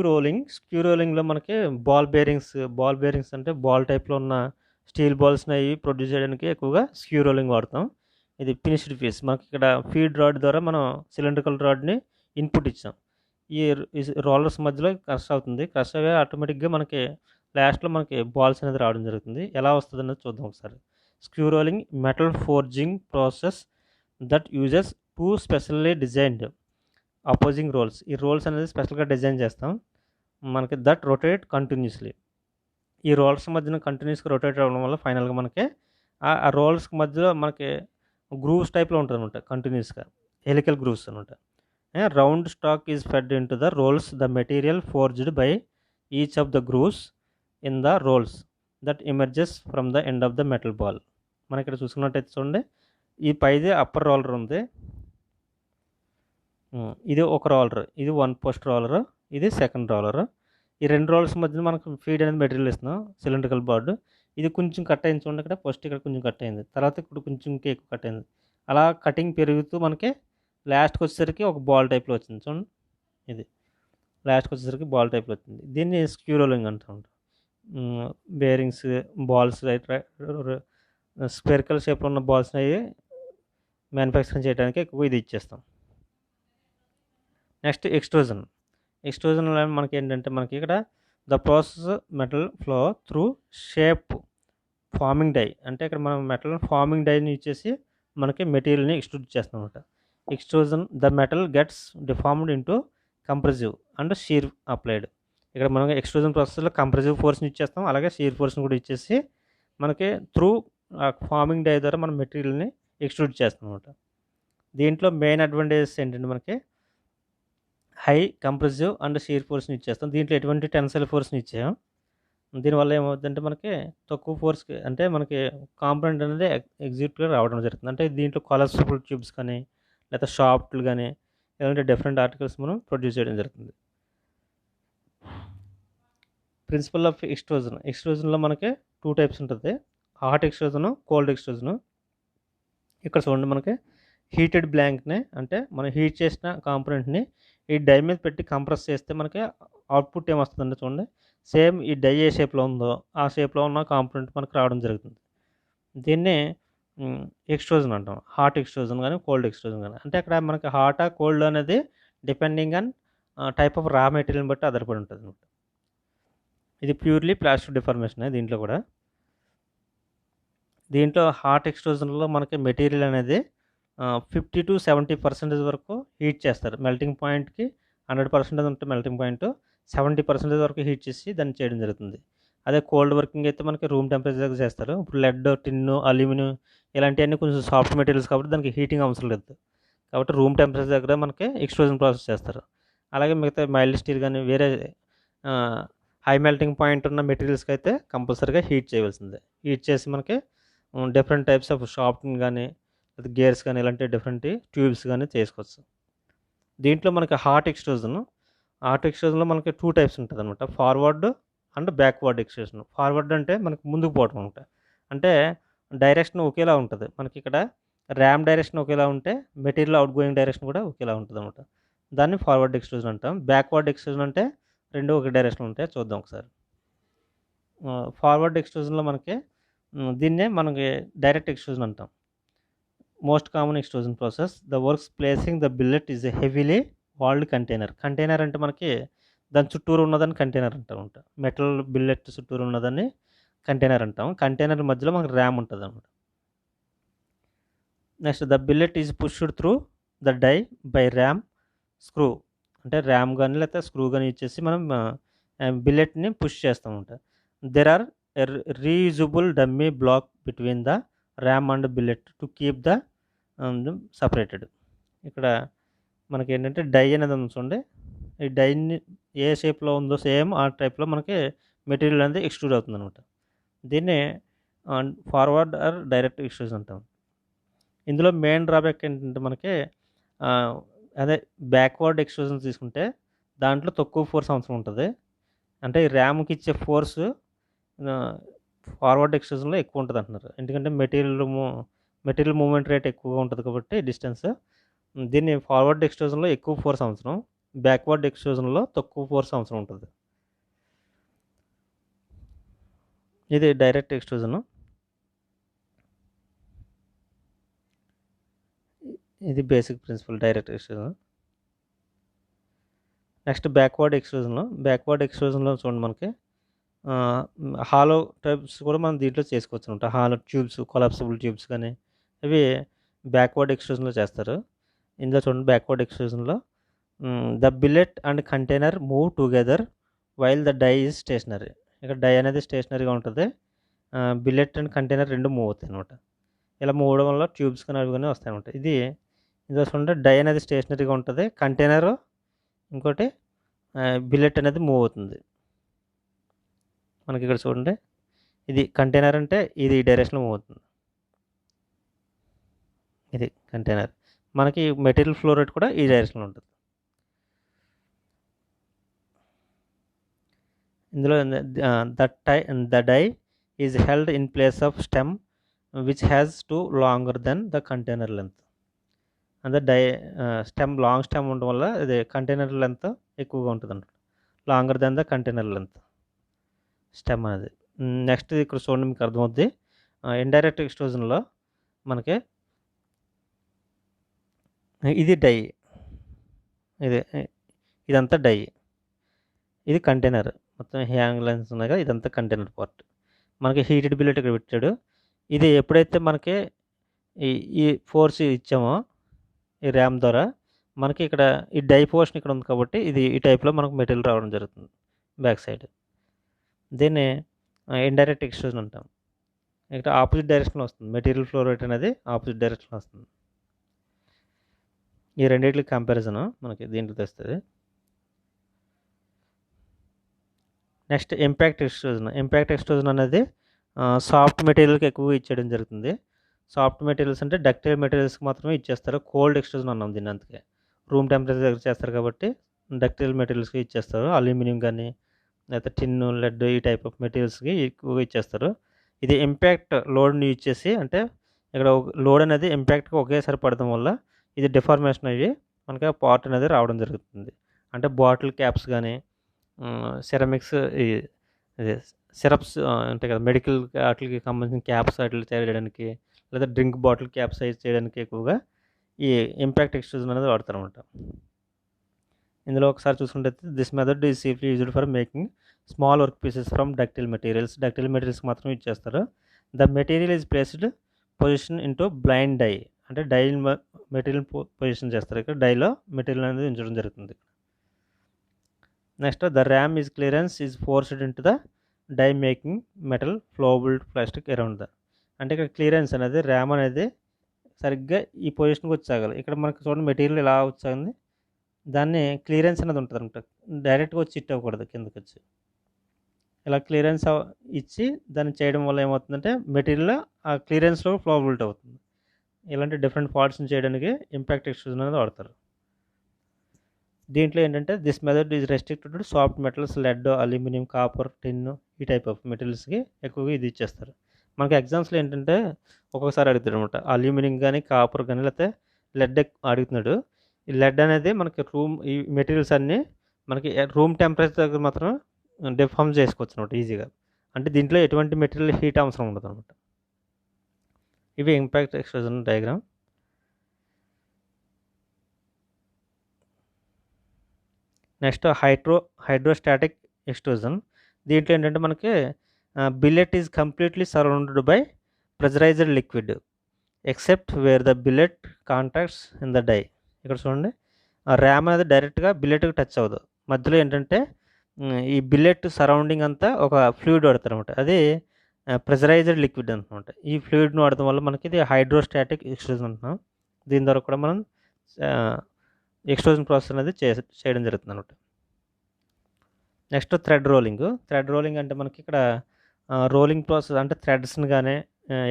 రోలింగ్లో మనకి బాల్ బేరింగ్స్ అంటే బాల్ టైప్లో ఉన్న స్టీల్ బాల్స్ని అవి ప్రొడ్యూస్ చేయడానికి ఎక్కువగా స్క్యూ రోలింగ్ వాడతాం. ఇది ఫినిష్డ్ పీస్. మనకి ఇక్కడ ఫీడ్ రాడ్ ద్వారా మనం సిలిండ్రికల్ రాడ్ని ఇన్పుట్ ఇచ్చాం. ఈ రోలర్స్ మధ్యలో క్రష్ అవుతుంది. క్రష్ అయ్యే ఆటోమేటిక్గా మనకి లాస్ట్లో మనకి బాల్స్ అనేది రావడం జరుగుతుంది. ఎలా వస్తుంది అనేది చూద్దాం ఒకసారి. Skew rolling metal forging process that uses two specially designed opposing rolls. ఈ రోల్స్ అనేది స్పెషల్గా డిజైన్ చేస్తాం. మనకి దట్ రొటేట్ కంటిన్యూస్లీ. ఈ రోల్స్ మధ్యన కంటిన్యూస్గా రొటేట్ అవ్వడం వల్ల ఫైనల్గా మనకి ఆ రోల్స్ మధ్యలో మనకి గ్రూవ్స్ టైప్లో ఉంటుంది అనమాట. కంటిన్యూస్గా హెలికల్ గ్రూవ్స్ అనమాట. Round stock is fed into the rolls, the material forged by each of the grooves in the rolls that emerges from the end of the metal ball. మనం ఇక్కడ చూసుకున్నట్టయితే చూడండి, ఈ పైది అప్పర్ రోలర్ ఉంది, ఇది ఒక రోలర్, ఇది వన్ పోస్ట్ రోలర్, ఇది సెకండ్ రోలర్. ఈ రెండు రోలర్స్ మధ్యన మనకు ఫీడ్ అనేది మెటీరియల్ ఇస్తున్నాం, సిలిండ్రికల్ బార్డు. ఇది కొంచెం కట్ అయింది చూడండి, ఇక్కడ ఫస్ట్ ఇక్కడ కొంచెం కట్ అయింది, తర్వాత ఇప్పుడు కొంచెం ఇంకా ఎక్కువ కట్ అయింది. అలా కటింగ్ పెరుగుతూ మనకి లాస్ట్కి వచ్చేసరికి ఒక బాల్ టైప్లో వచ్చింది చూడండి. ఇది లాస్ట్కి వచ్చేసరికి బాల్ టైప్లో వచ్చింది. దీన్ని స్క్యూ రోలింగ్ అంటూ ఉంటాం. బేరింగ్స్ బాల్స్ స్పెరికల్ షేప్లో ఉన్న బాల్స్ అవి మ్యానుఫ్యాక్చరింగ్ చేయడానికి ఎక్కువ ఇది ఇచ్చేస్తాం. నెక్స్ట్ ఎక్స్ట్రూజన్లో మనకి ఏంటంటే మనకి ఇక్కడ the process metal flow through shape forming die. అంటే ఇక్కడ మనం మెటల్ ఫార్మింగ్ డైని ఇచ్చేసి మనకి మెటీరియల్ని ఎక్స్ట్రూడ్ చేస్తాం అనమాట. Extrusion the metal gets deformed into compressive and shear applied. ఇక్కడ మనం ఎక్స్ట్రూజన్ ప్రాసెస్లో కంప్రెసివ్ ఫోర్స్ని ఇచ్చేస్తాం, అలాగే షీర్ ఫోర్స్ని కూడా ఇచ్చేసి మనకి త్రూ ఫార్మింగ్ డై ద్వారా మనం మెటీరియల్ని ఎక్స్ట్రూడ్ చేస్తాం అనమాట. దీంట్లో మెయిన్ అడ్వాంటేజెస్ ఏంటంటే మనకి హై కంప్రెసివ్ అండ్ షీర్ ఫోర్స్ని ఇచ్చేస్తాం. దీంట్లో ఎటువంటి టెన్సైల్ ఫోర్స్ని ఇచ్చాం. దీనివల్ల ఏమవుతుందంటే మనకి తక్కువ ఫోర్స్కి అంటే మనకి కాంపోనెంట్ అనేది ఎగ్జిక్యూట్గా రావడం జరుగుతుంది. అంటే దీంట్లో కొలస్ట్రబుల్ ట్యూబ్స్ కానీ లేదా షాఫ్ట్లు కానీ ఇలాంటి డిఫరెంట్ ఆర్టికల్స్ మనం ప్రొడ్యూస్ చేయడం జరుగుతుంది. ప్రిన్సిపల్ ఆఫ్ ఎక్స్ట్రూజన్లో మనకి టూ టైప్స్ ఉంటుంది, హాట్ ఎక్స్ట్రూజను, కోల్డ్ ఎక్స్ట్రూజను. ఇక్కడ చూడండి మనకి హీటెడ్ బ్లాంక్ని అంటే మనం హీట్ చేసిన కాంపోనెంట్ని ఈ డై మీద పెట్టి కంప్రెస్ చేస్తే మనకి అవుట్పుట్ ఏమొస్తుందంటే చూడండి, సేమ్ ఈ డై ఏ షేప్లో ఉందో ఆ షేప్లో ఉన్న కాంపోనెంట్ మనకు రావడం జరుగుతుంది. దీన్ని ఎక్స్ట్రూజన్ అంటాం, హాట్ ఎక్స్ట్రూజన్ కానీ కోల్డ్ ఎక్స్ట్రూజన్ కానీ. అంటే అక్కడ మనకి హాటా కోల్డ్ అనేది డిపెండింగ్ ఆన్ టైప్ ఆఫ్ రా మెటీరియల్ని బట్టి ఆధారపడి ఉంటుంది అనమాట. ఇది ప్యూర్లీ ప్లాస్టిక్ డిఫార్మేషన్. దీంట్లో హాట్ ఎక్స్ట్రూజన్లో మనకి మెటీరియల్ అనేది 50 to 70% వరకు హీట్ చేస్తారు. మెల్టింగ్ పాయింట్కి 100% ఉంటే మెల్టింగ్ పాయింట్ 70% వరకు హీట్ చేసి దాన్ని చేయడం జరుగుతుంది. అదే కోల్డ్ వర్కింగ్ అయితే మనకి రూమ్ టెంపరేచర్ దగ్గర చేస్తారు. ఇప్పుడు లెడ్, టిన్ను, అల్యూమినియం ఇలాంటివన్నీ కొంచెం సాఫ్ట్ మెటీరియల్స్ కాబట్టి దానికి హీటింగ్ అవసరం లేదు. కాబట్టి రూమ్ టెంపరేచర్ దగ్గర మనకి ఎక్స్ట్రూజన్ ప్రాసెస్ చేస్తారు. అలాగే మిగతా మైల్డ్ స్టీల్ కానీ వేరే హై మెల్టింగ్ పాయింట్ ఉన్న మెటీరియల్స్కి అయితే కంపల్సరీగా హీట్ చేయవలసిందే. హీట్ చేసి మనకి డిఫరెంట్ టైప్స్ ఆఫ్ షాఫ్ట్ని కానీ లేదా గేర్స్ కానీ ఇలాంటి డిఫరెంట్ ట్యూబ్స్ కానీ చేసుకోవచ్చు. దీంట్లో మనకి హాట్ ఎక్స్ట్రూజన్లో మనకి టూ టైప్స్ ఉంటుంది అనమాట, forward and backward extrusion. Forward అంటే మనకి ముందుకు పోవడం అనమాట, అంటే డైరెక్షన్ ఒకేలా ఉంటుంది. మనకి ఇక్కడ ర్యామ్ డైరెక్షన్ ఒకేలా ఉంటే మెటీరియల్ అవుట్ గోయింగ్ డైరెక్షన్ కూడా ఒకేలా ఉంటుందన్నమాట. దాన్ని ఫార్వర్డ్ ఎక్స్ట్రూజన్ అంటాం. బ్యాక్వర్డ్ ఎక్స్ట్రూజన్ అంటే రెండు ఒక డైరెక్షన్ ఉంటాయి. చూద్దాం ఒకసారి. ఫార్వర్డ్ ఎక్స్ట్రూజన్లో మనకి దీన్నే మనకి డైరెక్ట్ ఎక్స్ట్రూజన్ అంటాం. Most common extrusion process. The works placing the billet is a heavily walled container. Container అంటే మనకి దాని చుట్టూరు ఉన్నదాన్ని కంటైనర్ అంటాం. మెటల్ బిల్లెట్ చుట్టూరు ఉన్నదాన్ని కంటైనర్ అంటాం. కంటైనర్ మధ్యలో మనకి ర్యామ్ ఉంటుంది అనమాట. Next the billet is pushed through the die by ram screw. అంటే ర్యామ్ కానీ లేకపోతే స్క్రూ కానీ ఇచ్చేసి మనం బిల్లెట్ని పుష్ చేస్తామంట. There are reusable dummy block between the ram and billet to keep the separated. ఇక్కడ మనకి ఏంటంటే డై అనేది ఉంది చూడండి. ఈ డైని ఏ షేప్లో ఉందో సేమ్ ఆ టైప్లో మనకి మెటీరియల్ అనేది ఎక్స్ట్రూడ్ అవుతుంది అనమాట. దీన్ని ఫార్వర్డ్ ఆర్ డైరెక్ట్ ఎక్స్ట్రూజన్ అంటాం. ఇందులో మెయిన్ డ్రాబ్యాక్ ఏంటంటే మనకి అదే బ్యాక్వర్డ్ ఎక్స్ట్రూజన్ తీసుకుంటే దాంట్లో తక్కువ ఫోర్స్ అవసరం ఉంటుంది. అంటే ఈ ర్యామ్కి ఇచ్చే ఫోర్స్ ఫార్వర్డ్ ఎక్స్ట్రూజన్లో ఎక్కువ ఉంటుంది అంటున్నారు. ఎందుకంటే మెటీరియల్ మూవ్మెంట్ రేట్ ఎక్కువగా ఉంటుంది కాబట్టి డిస్టెన్స్. దీన్ని ఫార్వర్డ్ ఎక్స్ట్రూజన్లో ఎక్కువ ఫోర్స్ అవసరం, బ్యాక్వర్డ్ ఎక్స్ట్రూజన్లో తక్కువ ఫోర్స్ అవసరం ఉంటుంది. ఇది డైరెక్ట్ ఎక్స్ట్రూజన్. ఇది basic principle direct extrusion. Next backward ఎక్స్ట్రూజన్లో చూడండి మనకి హాలో టైప్స్ కూడా మనం దీంట్లో చేసుకోవచ్చు అనమాట. హాలో ట్యూబ్స్, కొలాప్సిబుల్ ట్యూబ్స్ కానీ ఇవి బ్యాక్వర్డ్ ఎక్స్ట్రూజన్లో చేస్తారు. ఇందులో చూడండి బ్యాక్వర్డ్ ఎక్స్ట్రూజన్లో the billet and container move together while the die is stationary. ఇక్కడ డై అనేది స్టేషనరీగా ఉంటుంది, బిల్లెట్ అండ్ కంటైనర్ రెండు మూవ్ అవుతాయి అనమాట. ఇలా మూవ్ అవడం వల్ల ట్యూబ్స్ కానీ అవి కానీ వస్తాయి అనమాట. ఇందులో చూడండి డై అనేది స్టేషనరీగా ఉంటుంది, కంటైనర్ ఇంకోటి బిల్లెట్ అనేది మూవ్ అవుతుంది. మనకి ఇక్కడ చూడండి ఇది కంటైనర్ అంటే ఇది డైరెక్షన్లో మూవ్ అవుతుంది. ఇది కంటైనర్. మనకి మెటీరియల్ ఫ్లో రేట్ కూడా ఈ డైరెక్షన్లో ఉంటుంది. ఇందులో the die is held in place of stem which has to longer than the container length. అంటే లాంగ్ స్టెమ్ ఉండడం వల్ల ఇది కంటైనర్ లెంత్ ఎక్కువగా ఉంటుంది అన్నమాట. Longer than the container length stem అనేది. నెక్స్ట్ ఇక్కడ చూడండి మీకు అర్థమవుద్ది. ఇండైరెక్ట్ ఎక్స్ట్రూజన్లో మనకి ఇది డై, ఇదంతా డై, ఇది కంటైనర్. మొత్తం హ్యాంగ్ లైన్స్ ఉన్నాయి కదా, ఇదంతా కంటైనర్ పార్ట్. మనకి హీటెడ్ బిల్లెట్ ఇక్కడ పెట్టాడు. ఇది ఎప్పుడైతే మనకి ఈ ఫోర్స్ ఇచ్చామో ఈ ర్యామ్ ద్వారా మనకి ఇక్కడ ఈ డై పోర్షన్ ఇక్కడ ఉంది కాబట్టి ఇది ఈ టైప్లో మనకు మెటీరియల్ రావడం జరుగుతుంది బ్యాక్ సైడ్. దీన్ని ఇండైరెక్ట్ ఎక్స్ట్రూజన్ అంటాం. ఇక్కడ ఆపోజిట్ డైరెక్షన్లో వస్తుంది, మెటీరియల్ ఫ్లో రేట్ అనేది ఆపోజిట్ డైరెక్షన్లో వస్తుంది. ఈ రెండింటికి కంపారిజన్ మనకి దీంట్లో తెస్తుంది. నెక్స్ట్ ఇంపాక్ట్ ఎక్స్ట్రూజన్ అనేది సాఫ్ట్ మెటీరియల్కి ఎక్కువగా ఇచ్చేయడం జరుగుతుంది. సాఫ్ట్ మెటీరియల్స్ అంటే డక్టైల్ మెటీరియల్స్కి మాత్రమే ఇచ్చేస్తారు. కోల్డ్ ఎక్స్ట్రూజన్ అన్నాం దీన్ని, అందుకే రూమ్ టెంపరేచర్ దగ్గర చేస్తారు కాబట్టి డక్టైల్ మెటీరియల్స్కి ఇచ్చేస్తారు. అల్యూమినియం కానీ లేకపోతే టిన్ను, లెడ్ ఈ టైప్ ఆఫ్ మెటీరియల్స్కి ఎక్కువగా ఇచ్చేస్తారు. ఇది ఇంపాక్ట్ లోడ్ని యూజ్ చేసి, అంటే ఇక్కడ లోడ్ అనేది ఇంపాక్ట్గా ఒకేసారి పడడం వల్ల ఇది డిఫార్మేషన్ అయ్యి మనకి పార్ట్ అనేది రావడం జరుగుతుంది. అంటే బాటిల్ క్యాప్స్ కానీ సెరమిక్స్, సిరప్స్ ఉంటాయి కదా, మెడికల్ వాటికి సంబంధించిన క్యాప్స్ వాటిని చేయడానికి, లేదా డ్రింక్ బాటిల్ క్యాప్స్ చేయడానికి ఎక్కువగా ఈ ఇంపాక్ట్ ఎక్స్ట్రూజన్ అనేది వాడతారు అనమాట. ఇందులో ఒకసారి చూసుకుంటే this method is safely used for making small work pieces from ductile మెటీరియల్స్కి మాత్రం ఇచ్చేస్తారు. The material is placed position into blind die. అంటే డై మెటీరియల్ పొజిషన్ చేస్తారు. ఇక్కడ డైలో మెటీరియల్ అనేది ఉంచడం జరుగుతుంది. Next the ram is clearance is forced into the die making metal flowable plastic around the. అంటే ఇక్కడ క్లియరెన్స్ అనేది ర్యామ్ అనేది సరిగ్గా ఈ పొజిషన్కి వచ్చాగాలి. ఇక్కడ మనకు చూడండి మెటీరియల్ ఇలా వచ్చాగింది, దాన్ని క్లియరెన్స్ అనేది ఉంటుంది అనమాట. డైరెక్ట్గా వచ్చి ఇట్ అవ్వకూడదు, కిందకి వచ్చి ఇలా క్లియరెన్స్ ఇచ్చి దాన్ని చేయడం వల్ల ఏమవుతుందంటే మెటీరియల్ ఆ క్లియరెన్స్లో ఫ్లోబిలిటీ అవుతుంది. ఇలాంటి డిఫరెంట్ పార్ట్స్ని చేయడానికి ఇంపాక్ట్ ఎక్స్ట్రూజన్ అనేది వాడతారు. దీంట్లో ఏంటంటే this method is restricted to soft metals, lead, aluminium, copper, tin ఈ టైప్ ఆఫ్ మెటీరియల్స్కి ఎక్కువగా ఇది ఇచ్చేస్తారు. మనకి ఎగ్జామ్స్‌లో ఏంటంటే ఒక్కొక్కసారి అడుగుతాడనమాట. అల్యూమినియం గాని, కాపర్ గాని లేకపోతే లెడ్ అడుగుతున్నాడు. ఈ లెడ్ అనేది మనకి ఈ మెటీరియల్స్ అన్నీ మనకి రూమ్ టెంపరేచర్ దగ్గర మాత్రం డిఫార్మ్ చేసుకోవచ్చనమాట ఈజీగా. అంటే దీంట్లో ఎటువంటి మెటీరియల్ హీట్ అవసరం ఉండదనమాట. ఇవి impact extrusion diagram. Next hydrostatic extrusion. దీంట్లో ఏంటంటే మనకి billet is completely surrounded by pressurized liquid except where the billet contacts in the die. ఇక్కడ చూడండి, ఆ ర్యామ్ అనేది డైరెక్ట్గా బిల్లెట్కి టచ్ అవ్వదు. మధ్యలో ఏంటంటే ఈ బిల్లెట్ సరౌండింగ్ అంతా ఒక ఫ్లూయిడ్ వాడతారనమాట. అది ప్రెజరైజ్డ్ లిక్విడ్ అనమాట. ఈ ఫ్లూయిడ్ని వాడటం వల్ల మనకి ఇది హైడ్రోస్టాటిక్ ఎక్స్‌ట్రూజన్ అంటున్నాం. దీని ద్వారా కూడా మనం ఎక్స్‌ట్రూజన్ ప్రాసెస్ అనేది చేయడం జరుగుతుంది అనమాట. నెక్స్ట్ థ్రెడ్ రోలింగ్ అంటే మనకి ఇక్కడ రోలింగ్ ప్రాసెస్ అంటే థ్రెడ్స్ని కానీ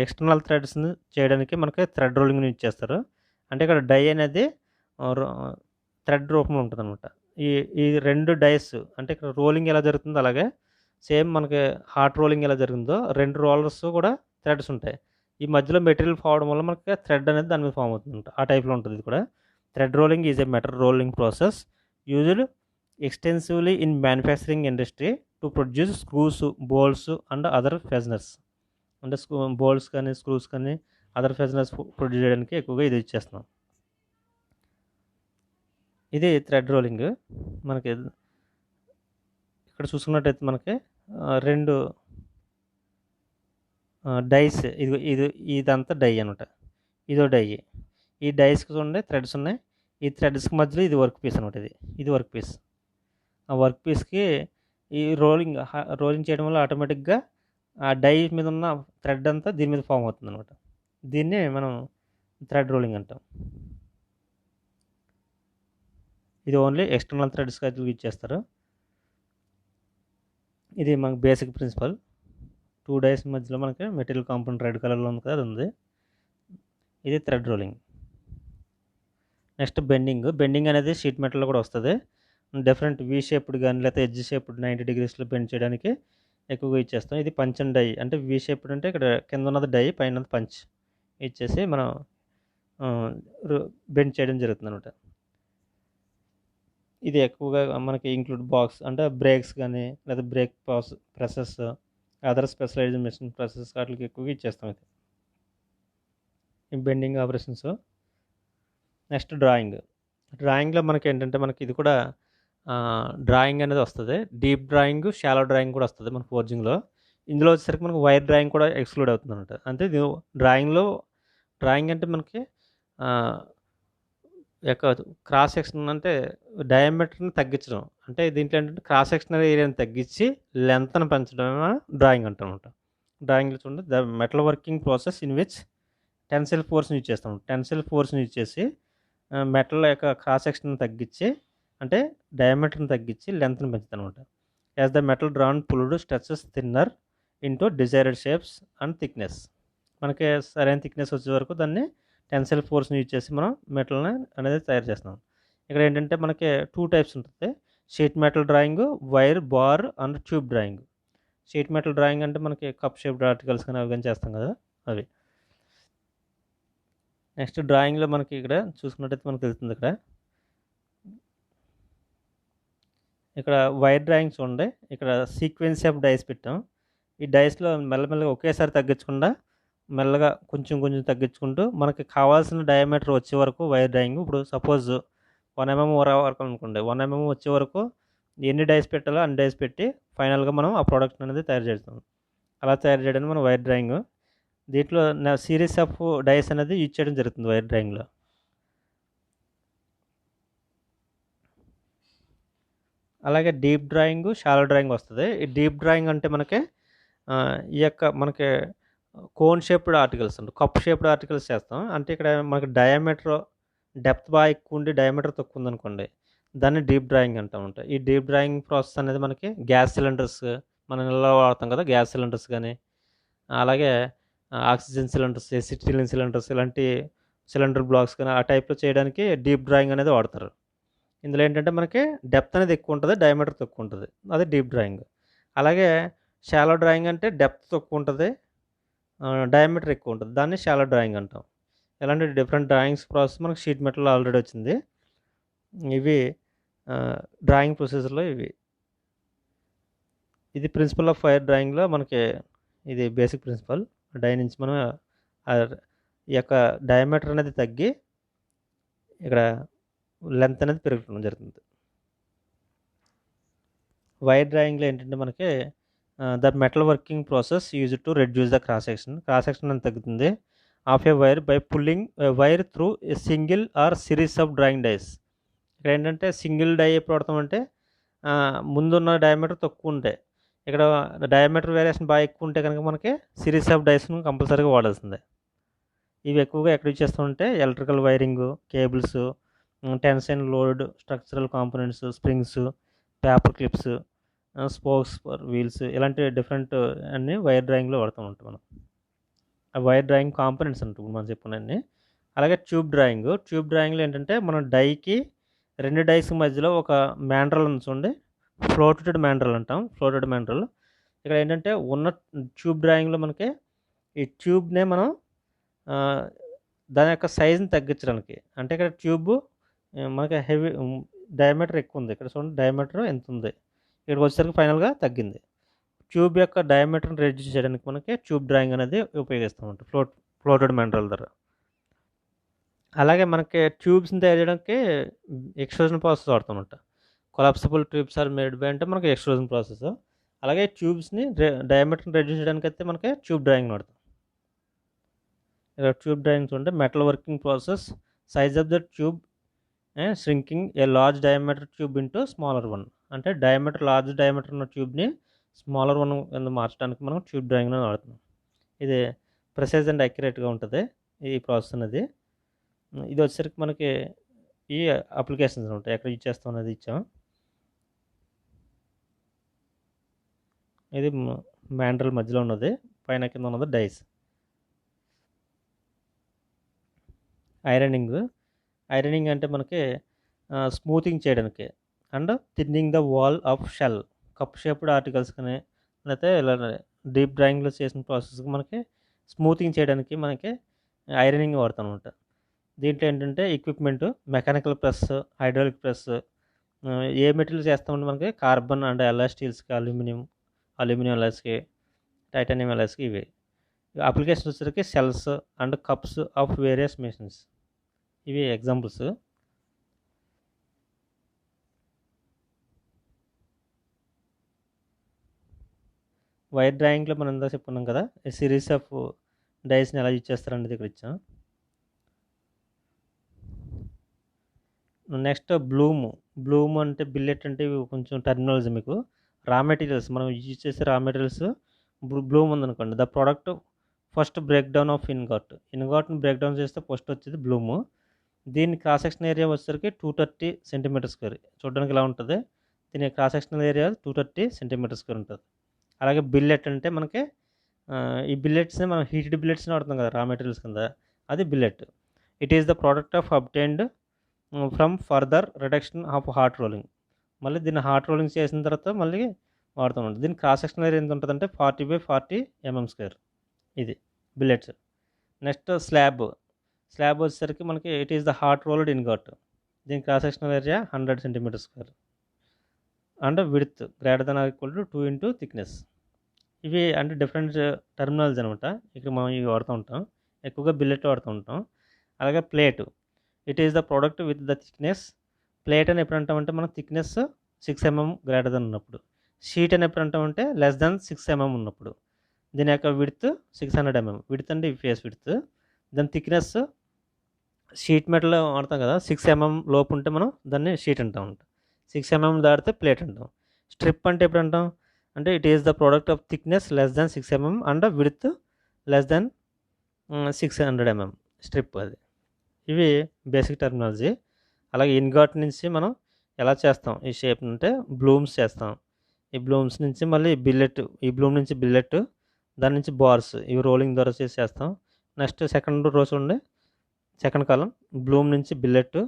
ఎక్స్టర్నల్ థ్రెడ్స్ని చేయడానికి మనకి థ్రెడ్ రోలింగ్ని యూజ్ చేస్తారు. అంటే ఇక్కడ డై అనేది థ్రెడ్ రూపంలో ఉంటుంది అనమాట. ఈ ఈ 2 డైస్ అంటే ఇక్కడ రోలింగ్ ఎలా జరుగుతుందో అలాగే సేమ్ మనకి హాట్ రోలింగ్ ఎలా జరిగిందో 2 రోలర్స్ కూడా థ్రెడ్స్ ఉంటాయి. ఈ మధ్యలో మెటీరియల్ పోవడం వల్ల మనకి థ్రెడ్ అనేది దాని మీద ఫామ్ అవుతుంది. ఆ టైప్లో ఉంటుంది ఇది కూడా. Thread rolling is a metal rolling process used extensively in manufacturing industry to produce screws, bolts and other fasteners. అంటే బోల్ట్స్ కానీ, స్క్రూస్ కానీ, అదర్ ఫెజనర్స్ ప్రొడ్యూస్ చేయడానికి ఎక్కువగా ఇది ఇచ్చేస్తున్నాం. ఇది థ్రెడ్ రోలింగ్. మనకి ఇక్కడ చూసుకున్నట్టయితే మనకి 2 డైస్, ఇదంతా డై అనమాట. ఇదో డై. ఈ డైస్కి చూడండి థ్రెడ్స్ ఉన్నాయి. ఈ థ్రెడ్స్కి మధ్యలో ఇది వర్క్ పీస్ అనమాట. ఇది వర్క్ పీస్. ఆ వర్క్ పీస్కి ఈ రోలింగ్ చేయడం వల్ల ఆటోమేటిక్గా ఆ డై మీద ఉన్న థ్రెడ్ అంతా దీని మీద ఫామ్ అవుతుంది అనమాట. దీన్నే మనం థ్రెడ్ రోలింగ్ అంటాం. ఇది ఓన్లీ ఎక్స్టర్నల్ థ్రెడ్స్కి అయితే యూజ్ చేస్తారు. ఇది మనకు బేసిక్ ప్రిన్సిపల్. 2 డైస్ మధ్యలో మనకి మెటీరియల్ కాంపౌండ్ రెడ్ కలర్లో ఉంది కదా, అది ఉంది. ఇది థ్రెడ్ రోలింగ్. నెక్స్ట్ బెండింగ్ అనేది షీట్ మెటల్లో కూడా వస్తుంది. డిఫరెంట్ వీ షేప్డ్ కానీ లేకపోతే ఎడ్జ్ షేప్డ్ 90 డిగ్రీస్లో బెండ్ చేయడానికి ఎక్కువగా ఇచ్చేస్తాం. ఇది పంచ్ అండ్ డై. అంటే వీ షేప్డ్ అంటే ఇక్కడ కింద ఉన్నది డై, పైన ఉన్నది పంచ్ ఇచ్చేసి మనం బెండ్ చేయడం జరుగుతుంది అనమాట. ఇది ఎక్కువగా మనకి ఇంక్లూడ్ బాక్స్ అంటే బ్రేక్స్ కానీ లేదా brake presses, other specialized machine presses వాటికి ఎక్కువగా ఇచ్చేస్తాం. ఇది ఈ బెండింగ్ ఆపరేషన్స్. నెక్స్ట్ డ్రాయింగ్లో మనకి ఏంటంటే మనకి ఇది కూడా డ్రాయింగ్ అనేది వస్తుంది. డీప్ డ్రాయింగ్, షాలో డ్రాయింగ్ కూడా వస్తుంది మన ఫోర్జింగ్లో. ఇందులో వచ్చేసరికి మనకు వైర్ డ్రాయింగ్ కూడా ఎక్స్క్లూడ్ అవుతుంది అనమాట. అంటే డ్రాయింగ్ అంటే మనకి యొక్క క్రాస్ సెక్షన్ అంటే డయామీటర్ని తగ్గించడం. అంటే దీంట్లో ఏంటంటే క్రాస్ సెక్షనల్ ఏరియాని తగ్గించి లెంత్ని పెంచడం డ్రాయింగ్ అంటాం అనమాట. డ్రాయింగ్లో చూడండి, the metal working process in which tensile ఫోర్స్ని యూజ్ చేస్తాం. టెన్సిల్ ఫోర్స్ని యూజ్ చేసి మెటల్ యొక్క క్రాస్ సెక్షన్ని తగ్గించి అంటే డయామీటర్ని తగ్గించి లెంత్ని పెంచుతాం అనమాట. As the metal drawn pulled stretches thinner into desired shapes and thickness. మనకి సరైన థిక్నెస్ వచ్చే వరకు దాన్ని టెన్సిల్ ఫోర్స్ని యూజ్ చేసి మనం మెటల్ని అనేది తయారు చేస్తున్నాం. ఇక్కడ ఏంటంటే మనకి 2 టైప్స్ ఉంటుంది. Sheet metal drawing, wire bar and tube drawing. Sheet metal drawing అంటే మనకి కప్ షేప్డ్ ఆర్టికల్స్ కానీ అవి కానీ చేస్తాం కదా, అవి. నెక్స్ట్ డ్రాయింగ్లో మనకి ఇక్కడ చూసుకున్నట్టయితే మనకు తెలుస్తుంది. ఇక్కడ వైర్ డ్రాయింగ్ చూడండి, ఇక్కడ సీక్వెన్స్ ఆఫ్ డైస్ పెట్టాం. ఈ డైస్లో మెల్లమెల్లగా ఒకేసారి తగ్గించకుండా మెల్లగా కొంచెం తగ్గించుకుంటూ మనకి కావాల్సిన డయామీటర్ వచ్చే వరకు వైర్ డ్రాయింగ్. ఇప్పుడు సపోజ్ 1 mm వరకు అనుకోండి, 1 mm వచ్చే వరకు ఎన్ని డైస్ పెట్టాలో అన్ని డైస్ పెట్టి ఫైనల్గా మనం ఆ ప్రోడక్ట్ అనేది తయారు చేస్తాం. అలా తయారు చేయడానికి మనం వైర్ డ్రాయింగ్. దీంట్లో సిరీస్ ఆఫ్ డైస్ అనేది యూజ్ చేయడం జరుగుతుంది వైర్ డ్రాయింగ్లో. అలాగే డీప్ డ్రాయింగ్, షాలో డ్రాయింగ్ వస్తుంది. ఈ డీప్ డ్రాయింగ్ అంటే మనకి మనకి కోన్ షేప్డ్ ఆర్టికల్స్ అంటే కప్ షేప్డ్ ఆర్టికల్స్ చేస్తాం. అంటే ఇక్కడ మనకి డయామీటర్ డెప్త్ బాగా ఎక్కువ ఉండి డయామీటర్ తక్కువ ఉందనుకోండి, దాన్ని డీప్ డ్రాయింగ్ అంటామంట. ఈ డీప్ డ్రాయింగ్ ప్రాసెస్ అనేది మనకి గ్యాస్ సిలిండర్స్ మనం ఇళ్ళలో వాడతాం కదా, గ్యాస్ సిలిండర్స్ కానీ అలాగే ఆక్సిజన్ సిలిండర్స్, ఎసిటిలిన్ సిలిండర్స్, ఇలాంటి సిలిండర్ బ్లాక్స్ కానీ ఆ టైప్లో చేయడానికి డీప్ డ్రాయింగ్ అనేది వాడతారు. ఇందులో ఏంటంటే మనకి డెప్త్ అనేది ఎక్కువ ఉంటుంది, డయామీటర్ తక్కువ ఉంటుంది, అది డీప్ డ్రాయింగ్. అలాగే షాలో డ్రాయింగ్ అంటే డెప్త్ తక్కువ ఉంటుంది, డయామీటర్ ఎక్కువ ఉంటుంది. దాన్ని షాలో డ్రాయింగ్ అంటాం. ఇలాంటి డిఫరెంట్ డ్రాయింగ్స్ ప్రాసెస్ మనకు షీట్ మెటల్ ఆల్రెడీ వచ్చింది. ఇవి డ్రాయింగ్ ప్రొసీజర్లో ఇవి. ఇది ప్రిన్సిపల్ ఆఫ్ వైర్ డ్రాయింగ్లో మనకి ఇది బేసిక్ ప్రిన్సిపల్. డై నుంచి మనం ఈ యొక్క డయామీటర్ అనేది తగ్గి ఇక్కడ లెంత్ అనేది పెరగడం జరుగుతుంది. వైర్ డ్రాయింగ్లో ఏంటంటే మనకి the metal working process use to reduce the cross section అనేది తగ్గుతుంది of a wire by pulling wire through a single or series of drawing dies. ఇక్కడ ఏంటంటే సింగిల్ డై ఎప్పుడు వాడతామంటే ముందున్న డయామీటర్ తక్కువ ఉంటాయి. ఇక్కడ డయామీటర్ వేరియేషన్ బాగా ఎక్కువ ఉంటే కనుక మనకి సిరీస్ ఆఫ్ డైస్ను కంపల్సరీగా వాడాల్సిందే. ఇవి ఎక్కువగా ఎక్కడ యూజ్ చేస్తామంటే electrical wiring, cables, tension load, structural components, springs, paper clips, spokes for wheels, ఇలాంటి డిఫరెంట్ అన్నీ వైర్ డ్రాయింగ్లో వాడుతూ ఉంటాం మనం. ఆ వైర్ డ్రాయింగ్ కాంపోనెంట్స్ అంటాం మనం చెప్పుకున్నాన్ని. అలాగే ట్యూబ్ డ్రాయింగ్లో ఏంటంటే మనం డైకి 2 డైస్ మధ్యలో ఒక మ్యాండ్రల్ ఉంది చూడండి, ఫ్లోటెడ్ మ్యాండ్రల్ అంటాం. ఇక్కడ ఏంటంటే ఉన్న ట్యూబ్ డ్రాయింగ్లో మనకి ఈ ట్యూబ్నే మనం దాని యొక్క సైజుని తగ్గించడానికి, అంటే ఇక్కడ ట్యూబ్ మనకి హెవీ డయామీటర్ ఎక్కువ ఉంది. ఇక్కడ చూడండి డయామీటర్ ఎంత ఉంది, ఇక్కడికి వచ్చేసరికి ఫైనల్గా తగ్గింది. ట్యూబ్ యొక్క డయామీటర్ని రెడ్యూస్ చేయడానికి మనకి ట్యూబ్ డ్రాయింగ్ అనేది ఉపయోగిస్తాం ఉంటాం ఫ్లోటెడ్ మ్యాండ్రల్ ద్వారా. అలాగే మనకి ట్యూబ్స్ని తయారు చేయడానికి ఎక్స్ట్రూజన్ ప్రాసెస్ వాడుతామంట. Collapsible tubes are made by అంటే మనకి ఎక్స్ట్రూజన్ ప్రాసెస్. అలాగే ట్యూబ్స్ని డయామీటర్ని రెడ్యూస్ చేయడానికి అయితే మనకి ట్యూబ్ డ్రాయింగ్ వాడతాం. ఇలా ట్యూబ్ డ్రాయింగ్స్ ఉంటే metal working process size of the tube shrinking a large diameter tube into smaller one. అంటే లార్జ్ డయామీటర్ ఉన్న ట్యూబ్ని స్మాలర్ వన్ కింద మార్చడానికి మనం ట్యూబ్ డ్రాయింగ్లో వాడుతున్నాం. ఇది ప్రెసైజ్ అండ్ అక్యురేట్గా ఉంటుంది ఈ ప్రాసెస్ అనేది. ఇది వచ్చేసరికి మనకి ఈ అప్లికేషన్స్ ఉంటాయి, ఎక్కడ యూజ్ చేస్తాం అనేది ఇచ్చాం. ఇది మ్యాండ్రల్ మధ్యలో ఉన్నది, పైన కింద ఉన్నది డైస్. ఐరనింగ్ అంటే మనకి స్మూతింగ్ చేయడానికి and thinning the wall of shell, cup shaped articles కానీ లేకపోతే ఇలా డీప్ డ్రాయింగ్లో చేసిన ప్రాసెస్కి మనకి స్మూతింగ్ చేయడానికి మనకి ఐరనింగ్ వాడతాం అనమాట. దీంట్లో ఏంటంటే equipment mechanical press, hydraulic press, ఏ మెటీరియల్ చేస్తామంటే మనకి కార్బన్ అండ్ అలాయ్ స్టీల్స్కి, అల్యూమినియం అలాయ్స్కి, టైటానియం అలాయ్స్కి ఇవి. అప్లికేషన్స్ వచ్చేసరికి shells and cups of various machines, ఇవి ఎగ్జాంపుల్స్. వైర్ డ్రాయింగ్లో మనం ఎంత చెప్పుకున్నాం కదా, సిరీస్ ఆఫ్ డైస్ని ఎలా యూజ్ చేస్తారనేది ఇక్కడ ఇచ్చాం. నెక్స్ట్ బ్లూమ్ అంటే బిల్లెట్ అంటే ఇవి కొంచెం టర్మినాలజీ మీకు. రా మెటీరియల్స్ మనం యూజ్ చేసే రా మెటీరియల్స్ బ్లూమ్ ఉందనుకోండి, the product first break down of ఇన్గాట్ని బ్రేక్ డౌన్ చేస్తే ఫస్ట్ వచ్చేది బ్లూము. దీని క్రాస్ సెక్షన్ ఏరియా వచ్చేసరికి 230 cm². చూడడానికి ఇలా ఉంటుంది. దీని క్రాస్ సెక్షనల్ ఏరియా 230 cm² ఉంటుంది. అలాగే బిల్లెట్ అంటే మనకి ఈ బిల్లెట్స్ని మనం హీటెడ్ బిల్లెట్స్ని వాడుతాం కదా రా మెటీరియల్స్ కింద, అది billet. It is the product of obtained from further reduction of hot rolling. మళ్ళీ దీన్ని హాట్ రోలింగ్ చేసిన తర్వాత మళ్ళీ వాడుతూ ఉంటుంది. దీని క్రాస్ సెక్షన్ ఏరియా ఎంత ఉంటుందంటే 40/40 mm². ఇది బిల్లెట్స్. నెక్స్ట్ స్లాబ్ వచ్చేసరికి మనకి it is the hot rolled ingot. దీని cross sectional area 100 cm² and width greater than or equal to 2 into thickness. ఇవి అంటే డిఫరెంట్ టర్మినాలజీ అనమాట. ఇక్కడ మనం ఇవి వాడుతూ ఉంటాం, ఎక్కువగా బిల్లెట్ వాడుతూ ఉంటాం. అలాగే plate, it is the product with the thickness. Plate అని ఎప్పుడు అంటామంటే మనం థిక్నెస్ 6 mm గ్రేటర్ దెన్ ఉన్నప్పుడు. షీట్ అని ఎప్పుడు అంటామంటే లెస్ దెన్ 6 mm ఉన్నప్పుడు. దీని యొక్క విడ్త్ 600 mm. విడ్త్ అంటే ఫేస్ విడ్త్. దాని థిక్నెస్ షీట్ మెటల్ వాడతాం కదా, 6 mm లోపు ఉంటే మనం దాన్ని షీట్ అంటాం. 6 mm దాటితే ప్లేట్ అంటాం. స్ట్రిప్ అంటే ఎప్పుడు అంటాం అంటే it is the product of thickness less than 6 mm and width less than 600 mm strip అది. ఇవి బేసిక్ టర్మినాలజీ. అలాగే ఇన్గాట్ నుంచి మనం ఎలా చేస్తాం ఈ షేప్ అంటే బ్లూమ్స్ చేస్తాం. ఈ బ్లూమ్స్ నుంచి మళ్ళీ బిల్లెట్, ఈ బ్లూమ్ నుంచి బిల్లెట్, దాని నుంచి బార్స్, ఇవి రోలింగ్ ద్వారా చేస్తాం. నెక్స్ట్ సెకండ్ రో చూడండి, సెకండ్ కాలం బ్లూమ్ నుంచి బిల్లెట్,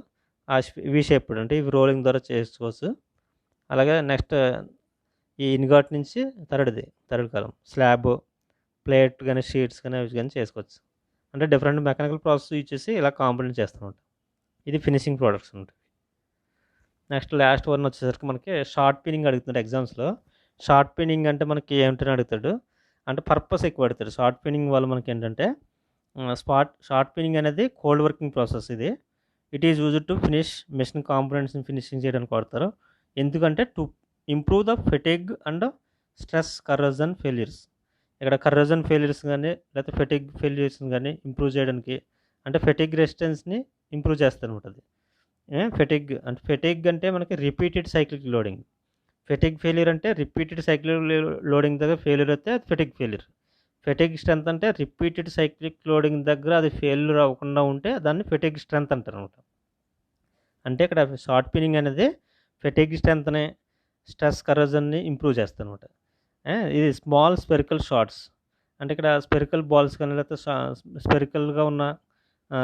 వి షేప్డ్ అంటే ఇవి రోలింగ్ ద్వారా చేసుకోవచ్చు. అలాగే నెక్స్ట్ ఈ ఇన్గాట్ నుంచి థర్డ్ కాలం స్లాబ్, ప్లేట్ కానీ, షీట్స్ కానీ అవి కానీ చేసుకోవచ్చు. అంటే డిఫరెంట్ మెకానికల్ ప్రాసెస్ యూజ్ చేసి ఇలా కాంపోనెంట్ చేస్తామన్నమాట. ఇది ఫినిషింగ్ ప్రొడక్ట్స్ ఉంటాయి. నెక్స్ట్ లాస్ట్ వన్ వచ్చేసరికి మనకి షార్ట్ పిన్నింగ్ అడుగుతున్నాడు ఎగ్జామ్స్లో. షార్ట్ పిన్నింగ్ అంటే మనకి ఏమిటని అడుగుతాడు, అంటే పర్పస్ ఎక్కువ అడుగుతాడు. షార్ట్ పిన్నింగ్ వల్ల మనకి ఏంటంటే షార్ట్ పిన్నింగ్ అనేది కోల్డ్ వర్కింగ్ ప్రాసెస్. ఇది it is used to finish machine కాంపోనెంట్స్ని ఫినిషింగ్ చేయడానికి వాడతారు. ఎందుకంటే to improve the fatigue and stress corrosion failures. ఇక్కడ కర్రోజన్ ఫెయిల్యూర్స్ కానీ లేకపోతే ఫెటిగ్ ఫెయిల్యూర్స్ని కానీ ఇంప్రూవ్ చేయడానికి, అంటే ఫెటిగ్ రెసిస్టెన్స్ని ఇంప్రూవ్ చేస్తారు అనమాట. అది ఫెటిగ్ అంటే మనకి repeated cyclic loading. Fatigue failure అంటే రిపీటెడ్ సైక్లిక్ లోడింగ్ దగ్గర ఫెయిల్యూర్ అయితే అది ఫెటిగ్ ఫెయిల్యూర్. ఫెటిగ్ స్ట్రెంత్ అంటే రిపీటెడ్ సైక్లిక్ లోడింగ్ దగ్గర అది ఫెయిల్యూర్ అవ్వకుండా ఉంటే దాన్ని ఫెటిగ్ స్ట్రెంత్ అంటారు అనమాట. అంటే ఇక్కడ షార్ట్ పిన్నింగ్ అనేది ఫెటిగ్ స్ట్రెంత్ని, స్ట్రెస్ కరోజన్ని ఇంప్రూవ్ చేస్తుంది అనమాట. ఇది స్మాల్ స్పెరికల్ షార్ట్స్, అంటే ఇక్కడ స్పెరికల్ బాల్స్ కానీ లేకపోతే స్పెరికల్గా ఉన్న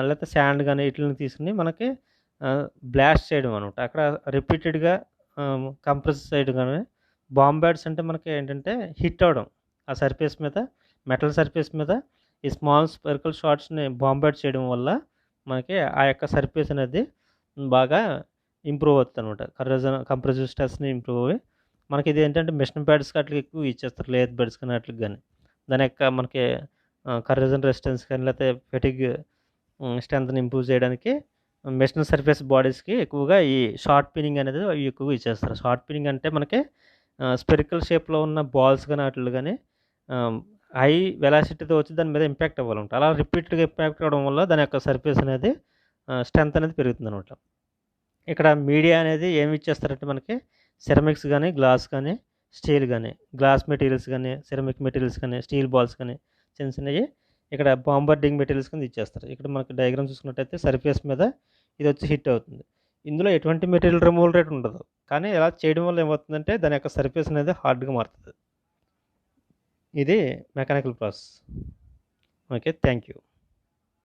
లేకపోతే శాండ్ కానీ వీటిని తీసుకుని మనకి బ్లాస్ట్ చేయడం అనమాట. అక్కడ రిపీటెడ్గా కంప్రెస్ చేయడం కానీ, బాంబార్డ్స్ అంటే మనకి ఏంటంటే హిట్ అవ్వడం ఆ సర్ఫేస్ మీద, మెటల్ సర్ఫేస్ మీద ఈ స్మాల్ స్పెరికల్ షార్ట్స్ని బాంబార్డ్ చేయడం వల్ల మనకి ఆ యొక్క సర్ఫేస్ అనేది బాగా ఇంప్రూవ్ అవుతుంది అనమాట. కంప్రెసివ్ స్ట్రెస్ని ఇంప్రూవ్ అయ్యి మనకి ఇది ఏంటంటే మిషన్ ప్యాడ్స్కి అట్లా ఎక్కువ ఇచ్చేస్తారు, లేత్ బెడ్స్ కానీ అట్లకి కానీ. దాని యొక్క మనకి కర్రోజన్ రెసిస్టెన్స్ కానీ లేకపోతే ఫెటిగ్ స్ట్రెంత్ని ఇంప్రూవ్ చేయడానికి మెషిన్ సర్ఫేస్ బాడీస్కి ఎక్కువగా ఈ షార్ట్ పిన్నింగ్ అనేది అవి ఎక్కువగా ఇచ్చేస్తారు. షార్ట్ పిన్నింగ్ అంటే మనకి స్పెరికల్ షేప్లో ఉన్న బాల్స్ కానీ వాటిలు కానీ హై వెలాసిటీతో వచ్చి దాని మీద ఇంపాక్ట్ అవ్వాలంట. అలా రిపీటెడ్గా ఇంపాక్ట్ అవ్వడం వల్ల దాని యొక్క సర్ఫేస్ అనేది స్ట్రెంత్ అనేది పెరుగుతుంది అనమాట. ఇక్కడ మీడియా అనేది ఏమి ఇచ్చేస్తారంటే మనకి సెరమిక్స్ కానీ, గ్లాస్ కానీ, స్టీల్ కానీ, గ్లాస్ మెటీరియల్స్ కానీ, సెరమిక్ మెటీరియల్స్ కానీ, స్టీల్ బాల్స్ కానీ చిన్న చిన్నవి ఇక్కడ బాంబార్డింగ్ మెటీరియల్స్ కింద ఇచ్చేస్తారు. ఇక్కడ మనకి డయాగ్రామ్ చూసుకున్నట్టయితే సర్ఫేస్ మీద ఇది వచ్చి హిట్ అవుతుంది. ఇందులో ఎటువంటి మెటీరియల్ రిమూవల్ రేట్ ఉండదు, కానీ ఇలా చేయడం వల్ల ఏమవుతుందంటే దాని యొక్క సర్ఫేస్ అనేది హార్డ్గా మారుతుంది. ఇది mechanical process. Okay, thank you.